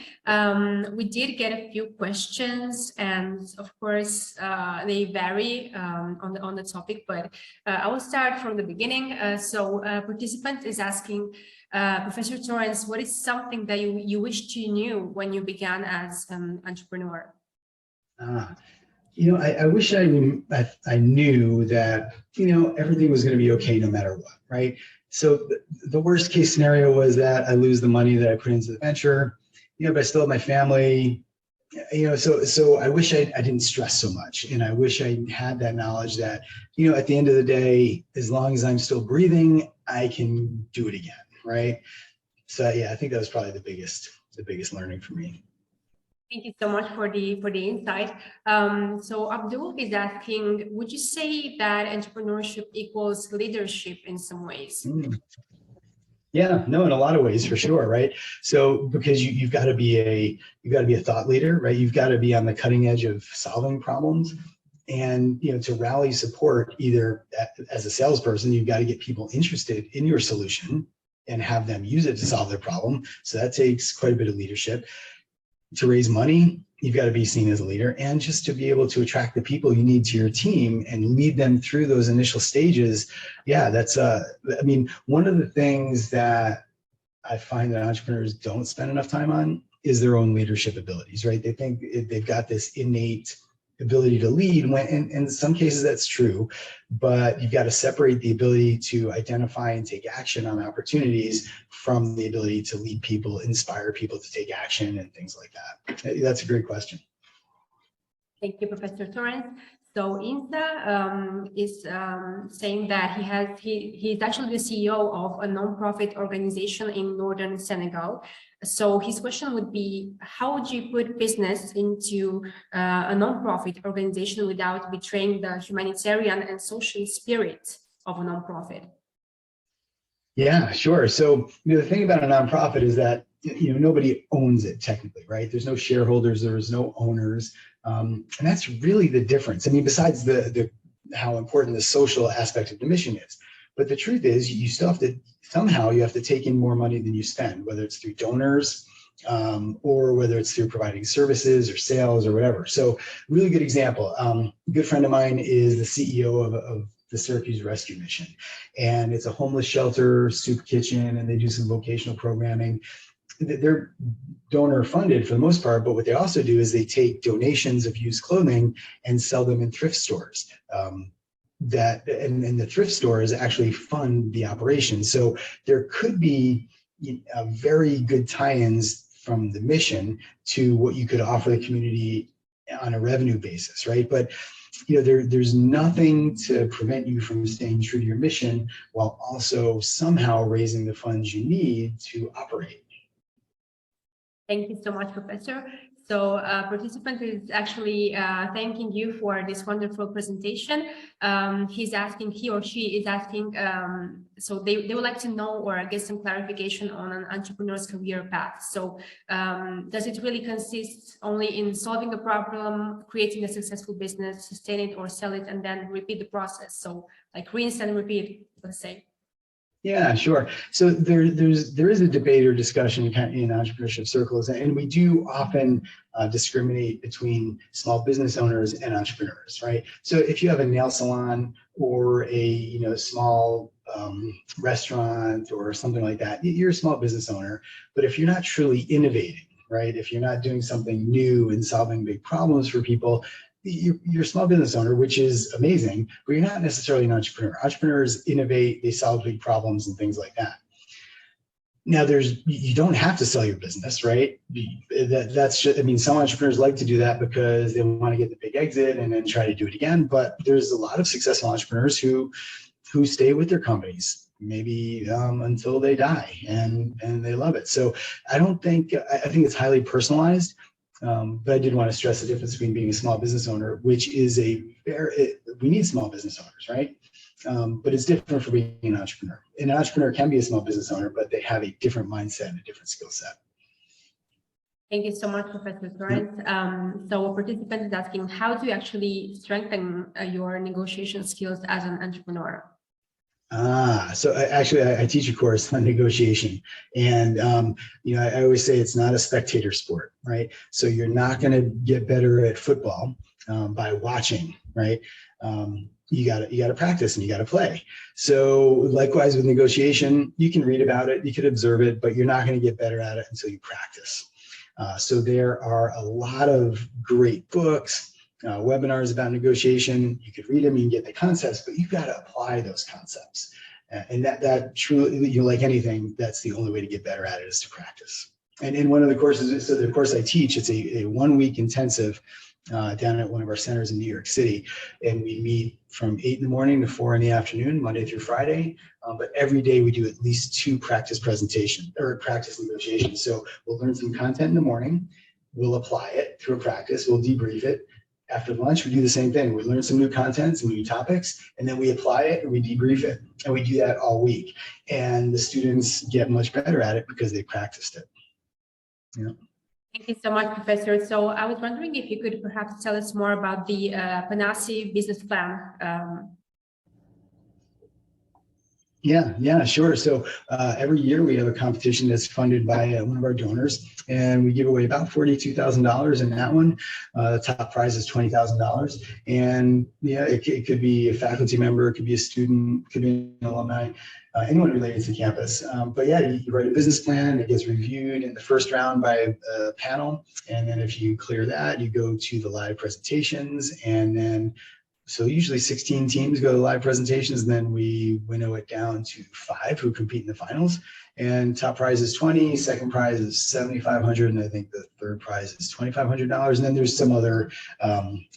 We did get a few questions, and of course, they vary on the topic, but I will start from the beginning. So participant is asking, Professor Torrens, what is something that you wished you knew when you began as an entrepreneur? I wish I knew that, everything was going to be okay no matter what, right? So the worst case scenario was that I lose the money that I put into the venture, but I still have my family, so I wish I didn't stress so much. And I wish I had that knowledge that, at the end of the day, as long as I'm still breathing, I can do it again, right? So yeah, I think that was probably the biggest learning for me. Thank you so much for the insight. So Abdul is asking, would you say that entrepreneurship equals leadership in some ways? Yeah, no, in a lot of ways, for sure, right? So because you've got to be a thought leader, right? You've got to be on the cutting edge of solving problems, and to rally support, either as a salesperson, you've got to get people interested in your solution and have them use it to solve their problem. So that takes quite a bit of leadership. To raise money, you've got to be seen as a leader, and just to be able to attract the people you need to your team and lead them through those initial stages. Yeah, that's one of the things that I find that entrepreneurs don't spend enough time on is their own leadership abilities, right? They think they've got this innate ability to lead, when in some cases that's true, but you've got to separate the ability to identify and take action on opportunities from the ability to lead people, inspire people to take action, and things like that. That's a great question. Thank you, Professor Torrens. So Insa is saying that he's actually the CEO of a nonprofit organization in northern Senegal. So his question would be, how would you put business into a nonprofit organization without betraying the humanitarian and social spirit of a nonprofit? Yeah, sure. So the thing about a nonprofit is that nobody owns it technically, right? There's no shareholders, there's no owners, and that's really the difference. I mean, besides the how important the social aspect of the mission is, but the truth is, you still have to you have to take in more money than you spend, whether it's through donors or whether it's through providing services or sales or whatever. So, really good example. A good friend of mine is the CEO of the Syracuse Rescue Mission, and it's a homeless shelter, soup kitchen, and they do some vocational programming. They're donor funded for the most part, but what they also do is they take donations of used clothing and sell them in thrift stores. And the thrift stores actually fund the operation. So there could be very good tie-ins from the mission to what you could offer the community on a revenue basis, right? But there's nothing to prevent you from staying true to your mission while also somehow raising the funds you need to operate. Thank you so much, Professor. So participant is actually thanking you for this wonderful presentation. He or she is asking, so they would like to know or get some clarification on an entrepreneur's career path. So does it really consist only in solving a problem, creating a successful business, sustain it or sell it, and then repeat the process? So like rinse and repeat, let's say. Yeah, sure. So there is a debate or discussion in entrepreneurship circles, and we do often discriminate between small business owners and entrepreneurs, right? So if you have a nail salon or a small restaurant or something like that, you're a small business owner. But if you're not truly innovating, right? If you're not doing something new and solving big problems for people, you're a small business owner, which is amazing, but you're not necessarily an entrepreneur. Entrepreneurs innovate, they solve big problems and things like that. Now you don't have to sell your business, right? That's just, I mean, some entrepreneurs like to do that because they want to get the big exit and then try to do it again. But there's a lot of successful entrepreneurs who stay with their companies maybe until they die, and they love it. So I think it's highly personalized. But I did want to stress the difference between being a small business owner, which is we need small business owners, right? But it's different for being an entrepreneur. An entrepreneur can be a small business owner, but they have a different mindset and a different skill set. Thank you so much, Professor Torrens. So a participant is asking, how do you actually strengthen your negotiation skills as an entrepreneur? So I teach a course on negotiation, and I always say it's not a spectator sport, right? So you're not going to get better at football by watching, right? You got to practice and you got to play. So likewise with negotiation, you can read about it, you could observe it, but you're not going to get better at it until you practice. So there are a lot of great books, webinars about negotiation. You could read them, you can get the concepts, but you've got to apply those concepts. And that truly, like anything, that's the only way to get better at it, is to practice. And in one of the courses, so the course I teach, it's a 1-week intensive down at one of our centers in New York City. And we meet from 8 in the morning to 4 in the afternoon, Monday through Friday. But every day we do at least 2 practice presentations or practice negotiations. So we'll learn some content in the morning, we'll apply it through a practice, we'll debrief it. After lunch, we do the same thing. We learn some new content, some new topics, and then we apply it and we debrief it. And we do that all week. And the students get much better at it because they practiced it. Yeah. Thank you so much, Professor. So I was wondering if you could perhaps tell us more about the Panasi business plan. Yeah, sure. So every year we have a competition that's funded by one of our donors, and we give away about $42,000 in that one. The top prize is $20,000, and yeah, it could be a faculty member, it could be a student, it could be an alumni, anyone related to campus. But yeah, you write a business plan, it gets reviewed in the first round by a panel, and then if you clear that, you go to the live presentations, and then so usually 16 teams go to live presentations, and then we winnow it down to 5 who compete in the finals. And top prize is $20,000, second prize is $7,500, and I think the third prize is $2,500. And then there's some other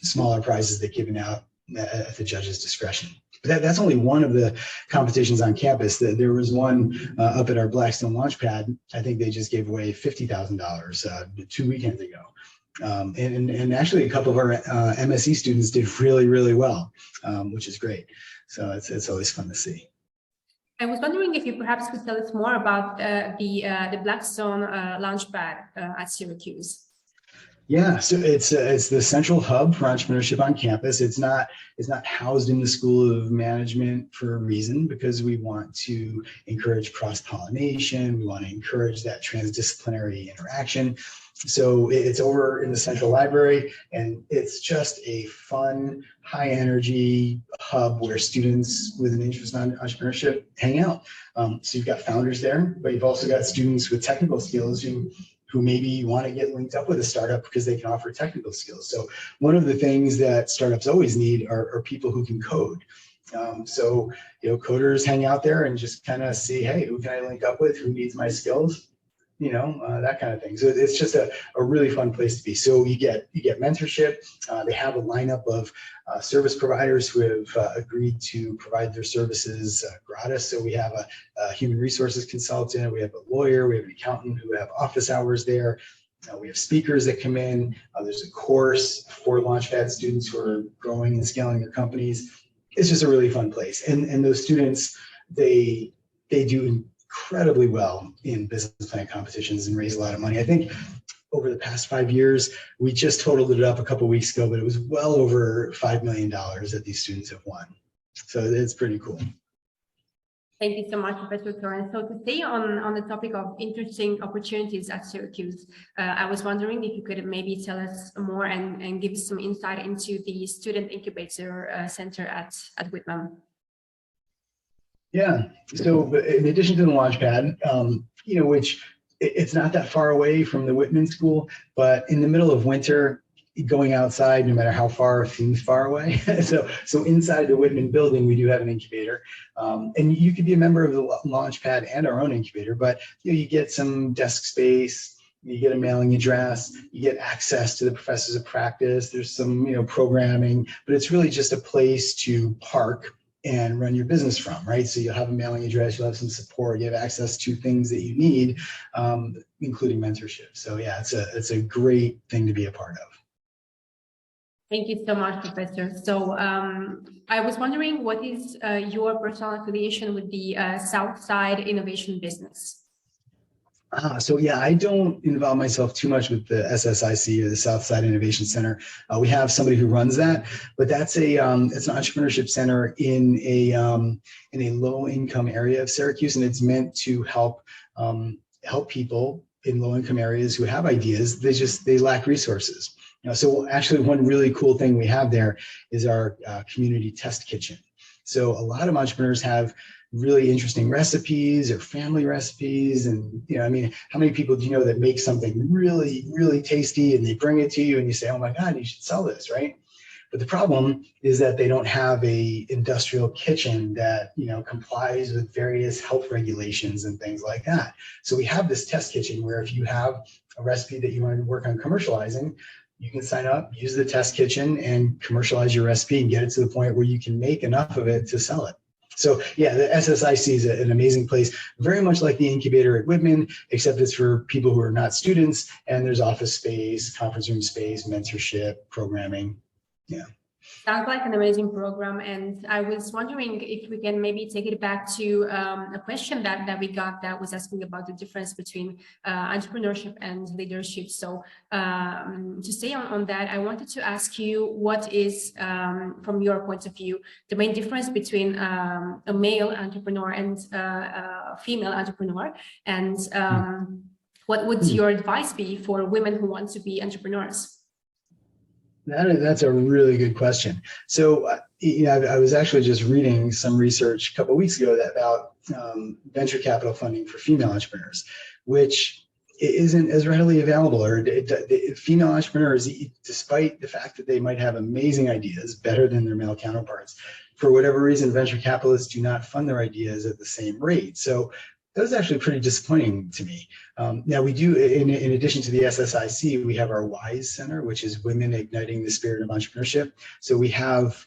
smaller prizes that are given out at the judge's discretion. But that's only one of the competitions on campus. There was one up at our Blackstone Launchpad. I think they just gave away $50,000 2 weekends ago. And actually a couple of our MSc students did really, really well, which is great. So it's always fun to see. I was wondering if you perhaps could tell us more about the Blackstone Launchpad at Syracuse. Yeah, so it's the central hub for entrepreneurship on campus. It's not housed in the School of Management for a reason, because we want to encourage cross-pollination. We want to encourage that transdisciplinary interaction. So it's over in the Central Library, and it's just a fun, high energy hub where students with an interest in entrepreneurship hang out. So you've got founders there, but you've also got students with technical skills who maybe want to get linked up with a startup because they can offer technical skills. So one of the things that startups always need are people who can code. So coders hang out there and just kind of see, hey, who can I link up with? Who needs my skills? That kind of thing. So it's just a really fun place to be. So you get mentorship. They have a lineup of service providers who have agreed to provide their services gratis. So we have a human resources consultant, we have a lawyer, we have an accountant who have office hours there. We have speakers that come in. There's a course for Launchpad students who are growing and scaling their companies. It's just a really fun place. And those students, they do incredibly well in business plan competitions and raise a lot of money. I think over the past 5 years, we just totaled it up a couple of weeks ago, but it was well over $5 million that these students have won. So it's pretty cool. Thank you so much, Professor Torrens. So to stay on the topic of interesting opportunities at Syracuse, I was wondering if you could maybe tell us more and give us some insight into the Student Incubator Center at Whitman. Yeah, so in addition to the Launchpad, which it's not that far away from the Whitman School, but in the middle of winter, going outside, no matter how far, seems far away. So inside the Whitman building, we do have an incubator, and you could be a member of the Launchpad and our own incubator. But you get some desk space, you get a mailing address, you get access to the professors of practice. There's some programming, but it's really just a place to park and run your business from, right? So you'll have a mailing address, you'll have some support, you have access to things that you need, including mentorship. So yeah, it's a great thing to be a part of. Thank you so much, Professor. So I was wondering, what is your personal affiliation with the Southside Innovation Business? So yeah, I don't involve myself too much with the SSIC or the Southside Innovation Center. We have somebody who runs that, but that's it's an entrepreneurship center in a low income area of Syracuse, and it's meant to help people in low income areas who have ideas. They lack resources. So actually, one really cool thing we have there is our community test kitchen. So a lot of entrepreneurs have really interesting recipes or family recipes. And, how many people do you know that make something really, really tasty and they bring it to you and you say, oh my God, you should sell this, right? But the problem is that they don't have a industrial kitchen that, complies with various health regulations and things like that. So we have this test kitchen where if you have a recipe that you want to work on commercializing, you can sign up, use the test kitchen and commercialize your recipe and get it to the point where you can make enough of it to sell it. So yeah, the SSIC is an amazing place, very much like the incubator at Whitman, except it's for people who are not students, and there's office space, conference room space, mentorship, programming. Yeah. Sounds like an amazing program. And I was wondering if we can maybe take it back to a question that we got that was asking about the difference between entrepreneurship and leadership. So to stay on that, I wanted to ask you, what is, from your point of view, the main difference between a male entrepreneur and a female entrepreneur? And what would your advice be for women who want to be entrepreneurs? That's a really good question. So, I was actually just reading some research a couple of weeks ago about venture capital funding for female entrepreneurs, which isn't as readily available. Or female entrepreneurs, despite the fact that they might have amazing ideas, better than their male counterparts, for whatever reason, venture capitalists do not fund their ideas at the same rate. So that was actually pretty disappointing to me. Now we do, in addition to the SSIC, we have our WISE Center, which is Women Igniting the Spirit of Entrepreneurship. So we have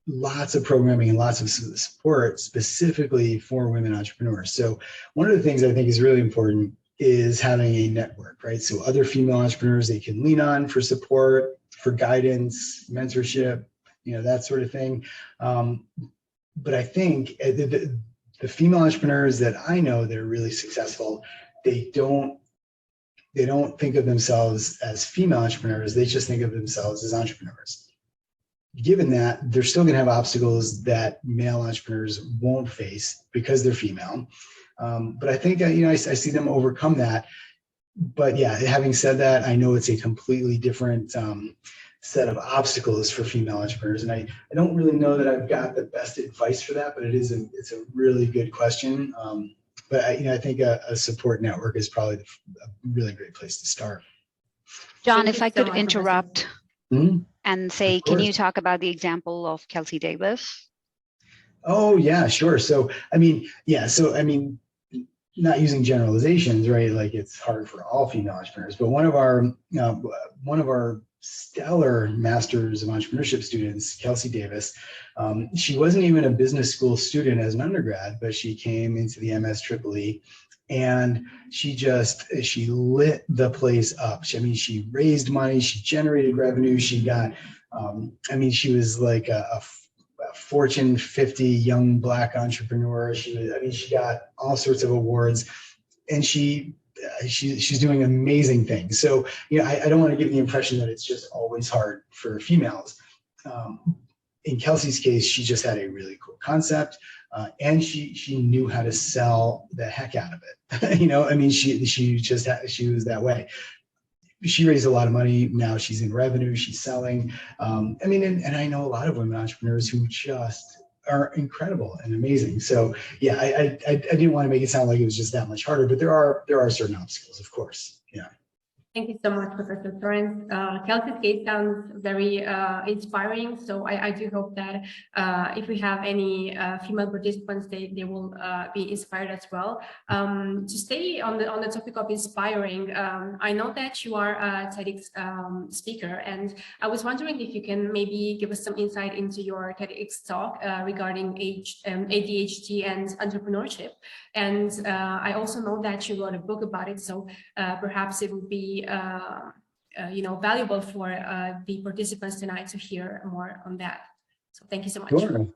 lots of programming and lots of support specifically for women entrepreneurs. So one of the things I think is really important is having a network, right? So other female entrepreneurs they can lean on for support, for guidance, mentorship, that sort of thing. But I think the female entrepreneurs that I know that are really successful, they don't think of themselves as female entrepreneurs. They just think of themselves as entrepreneurs. Given that, they're still going to have obstacles that male entrepreneurs won't face because they're female. But I think, I see them overcome that. But yeah, having said that, I know it's a completely different set of obstacles for female entrepreneurs. And I don't really know that I've got the best advice for that, but it's a really good question. But I think a support network is probably a really great place to start. John, if I could interrupt and say, can you talk about the example of Kelsey Davis? Oh yeah, sure. So, not using generalizations, right? Like it's hard for all female entrepreneurs, but one of our stellar Masters of Entrepreneurship students, Kelsey Davis, she wasn't even a business school student as an undergrad, but she came into the MSEEE and she lit the place up. She raised money, she generated revenue, she got, she was like a Fortune 50 young Black entrepreneur. She got all sorts of awards, and she's doing amazing things. So, I don't want to give the impression that it's just always hard for females. In Kelsey's case, she just had a really cool concept, and she knew how to sell the heck out of it. She was that way. She raised a lot of money. Now she's in revenue. She's selling. And I know a lot of women entrepreneurs who just are incredible and amazing. So yeah, I didn't want to make it sound like it was just that much harder, but there are certain obstacles, of course. Yeah. Thank you so much, Professor Torrens. Kelsey's case sounds very inspiring. So I do hope that if we have any female participants, they will be inspired as well. To stay on the topic of inspiring, I know that you are a TEDx speaker, and I was wondering if you can maybe give us some insight into your TEDx talk regarding ADHD and entrepreneurship. And I also know that you wrote a book about it, so perhaps it would be valuable for the participants tonight to hear more on that. So thank you so much. Sure.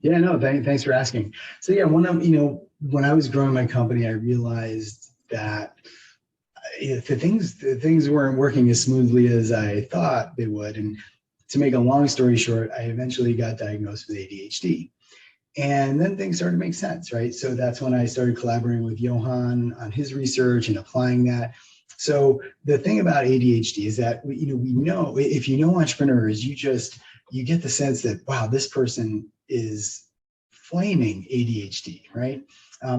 Yeah, no, thanks for asking. So yeah, when I was growing my company, I realized that the things weren't working as smoothly as I thought they would. And to make a long story short, I eventually got diagnosed with ADHD. And then things started to make sense, right? So that's when I started collaborating with Johan on his research and applying that. So the thing about ADHD is that we know, if you know entrepreneurs, you get the sense that, wow, this person is flaming ADHD, right?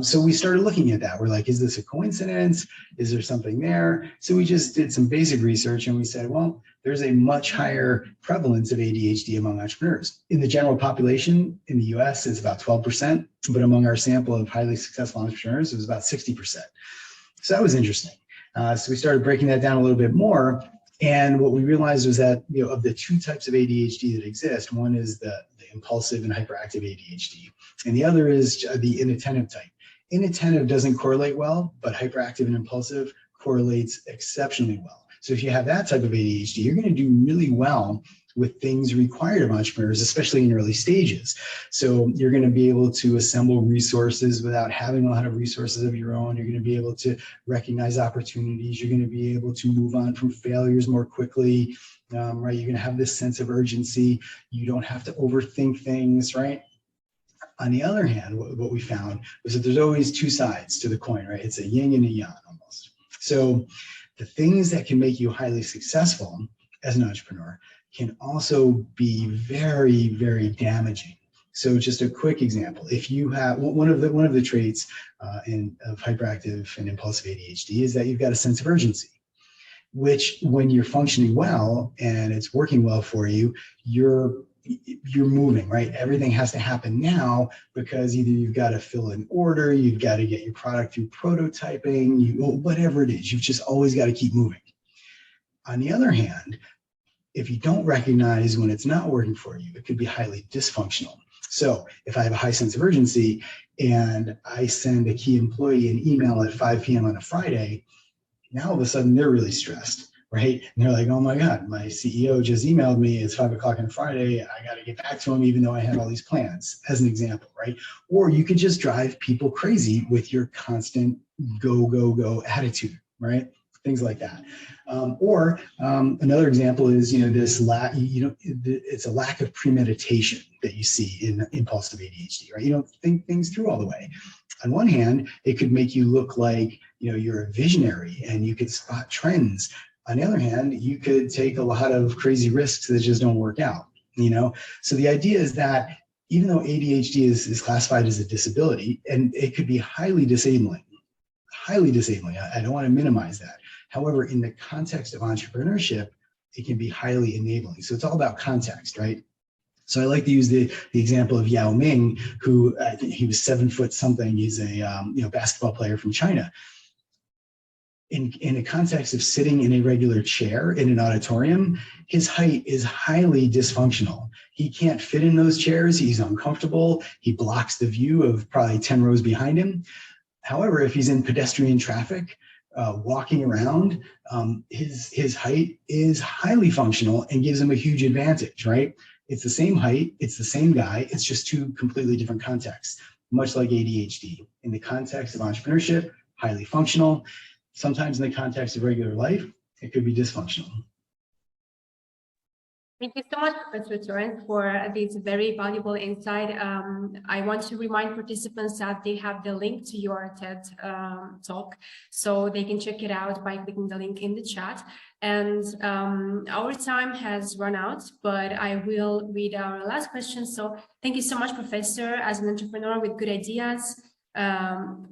So we started looking at that. We're like, is this a coincidence? Is there something there? So we just did some basic research and we said, well, there's a much higher prevalence of ADHD among entrepreneurs. In the general population in the US, it's about 12%, but among our sample of highly successful entrepreneurs, it was about 60%. So that was interesting. So we started breaking that down a little bit more. And what we realized was that, of the two types of ADHD that exist, one is the impulsive and hyperactive ADHD, and the other is the inattentive type. Inattentive doesn't correlate well, but hyperactive and impulsive correlates exceptionally well. So if you have that type of ADHD, you're going to do really well with things required of entrepreneurs, especially in early stages. So you're going to be able to assemble resources without having a lot of resources of your own. You're going to be able to recognize opportunities. You're going to be able to move on from failures more quickly, right? You're going to have this sense of urgency. You don't have to overthink things, right? On the other hand, what we found was that there's always two sides to the coin, right? It's a yin and a yang almost. So the things that can make you highly successful as an entrepreneur can also be very, very damaging. So just a quick example, if you have one of the traits of hyperactive and impulsive ADHD is that you've got a sense of urgency, which when you're functioning well and it's working well for you, you're moving, right? Everything has to happen now because either you've got to fill an order, you've got to get your product through prototyping, whatever it is, you've just always got to keep moving. On the other hand, if you don't recognize when it's not working for you, it could be highly dysfunctional. So if I have a high sense of urgency and I send a key employee an email at 5 p.m. on a Friday, now all of a sudden they're really stressed, right? And they're like, oh my God, my CEO just emailed me, it's 5 o'clock on Friday, I got to get back to him even though I had all these plans, as an example, right? Or you could just drive people crazy with your constant go, go, go attitude, right? Things like that. Or another example is, this it's a lack of premeditation that you see in impulsive ADHD, right? You don't think things through all the way. On one hand, it could make you look like, you're a visionary and you could spot trends. On the other hand, you could take a lot of crazy risks that just don't work out, So the idea is that even though ADHD is classified as a disability, and it could be highly disabling, I don't want to minimize that. However, in the context of entrepreneurship, it can be highly enabling. So it's all about context, right? So I like to use the example of Yao Ming, who I think he was 7 foot something. He's a basketball player from China. In the context of sitting in a regular chair in an auditorium, his height is highly dysfunctional. He can't fit in those chairs. He's uncomfortable. He blocks the view of probably 10 rows behind him. However, if he's in pedestrian traffic, walking around, his height is highly functional and gives him a huge advantage, right? It's the same height, it's the same guy, it's just two completely different contexts, much like ADHD. In the context of entrepreneurship, highly functional. Sometimes in the context of regular life, it could be dysfunctional. Thank you so much, Professor Torrens, for this very valuable insight. I want to remind participants that they have the link to your TED talk, so they can check it out by clicking the link in the chat. And our time has run out, but I will read our last question. So thank you so much, Professor. As an entrepreneur with good ideas,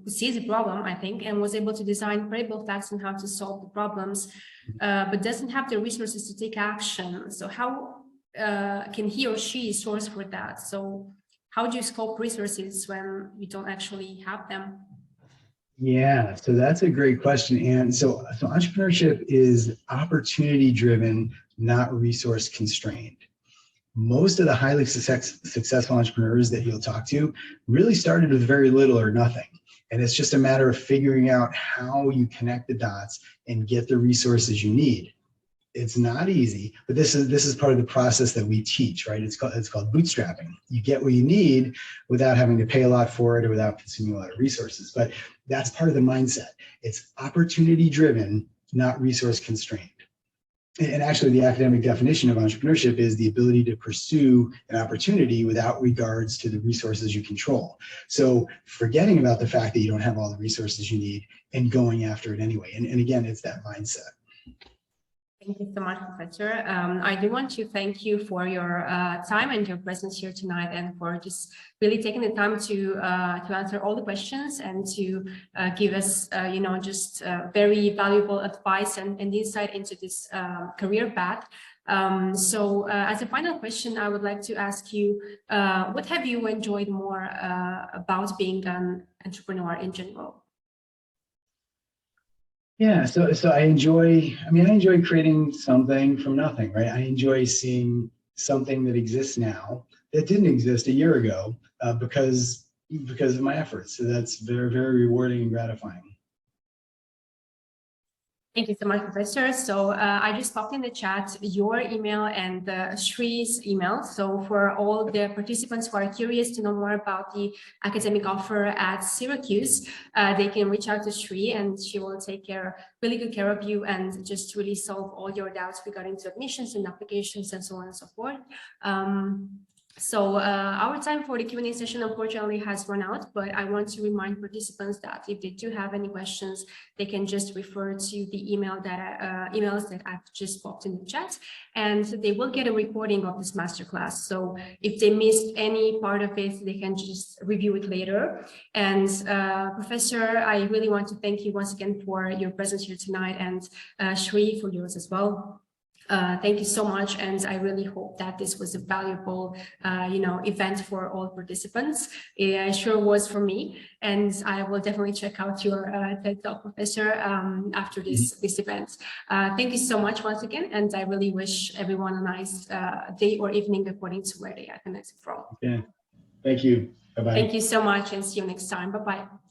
sees the problem, I think, and was able to design credible facts on how to solve the problems, but doesn't have the resources to take action. So how can he or she source for that? So how do you scope resources when you don't actually have them? Yeah, so that's a great question. And so entrepreneurship is opportunity driven, not resource constrained. Most of the highly successful entrepreneurs that you'll talk to really started with very little or nothing. And it's just a matter of figuring out how you connect the dots and get the resources you need. It's not easy, but this is part of the process that we teach, right? It's called bootstrapping. You get what you need without having to pay a lot for it or without consuming a lot of resources. But that's part of the mindset. It's opportunity driven, not resource constrained. And actually, the academic definition of entrepreneurship is the ability to pursue an opportunity without regards to the resources you control. So forgetting about the fact that you don't have all the resources you need and going after it anyway. And again, it's that mindset. Thank you so much, Professor. I do want to thank you for your time and your presence here tonight, and for just really taking the time to answer all the questions and to give us, just very valuable advice and insight into this career path. So as a final question, I would like to ask you, what have you enjoyed more about being an entrepreneur in general? Yeah, so I enjoy creating something from nothing, right? I enjoy seeing something that exists now that didn't exist a year ago because of my efforts. So that's very, very rewarding and gratifying. Thank you so much, Professor. So I just popped in the chat your email and Shree's email. So for all the participants who are curious to know more about the academic offer at Syracuse, they can reach out to Shree, and she will take really good care of you and just really solve all your doubts regarding to admissions and applications and so on and so forth. So our time for the Q&A session unfortunately has run out, but I want to remind participants that if they do have any questions, they can just refer to the emails that I've just popped in the chat, and they will get a recording of this masterclass. So if they missed any part of it, they can just review it later. And Professor, I really want to thank you once again for your presence here tonight, and Shree for yours as well. Thank you so much, and I really hope that this was a valuable, event for all participants. It sure was for me, and I will definitely check out your TED Talk, Professor, after this event. Thank you so much once again, and I really wish everyone a nice day or evening according to where they are connected from. Yeah, thank you. Bye-bye. Thank you so much, and see you next time. Bye-bye.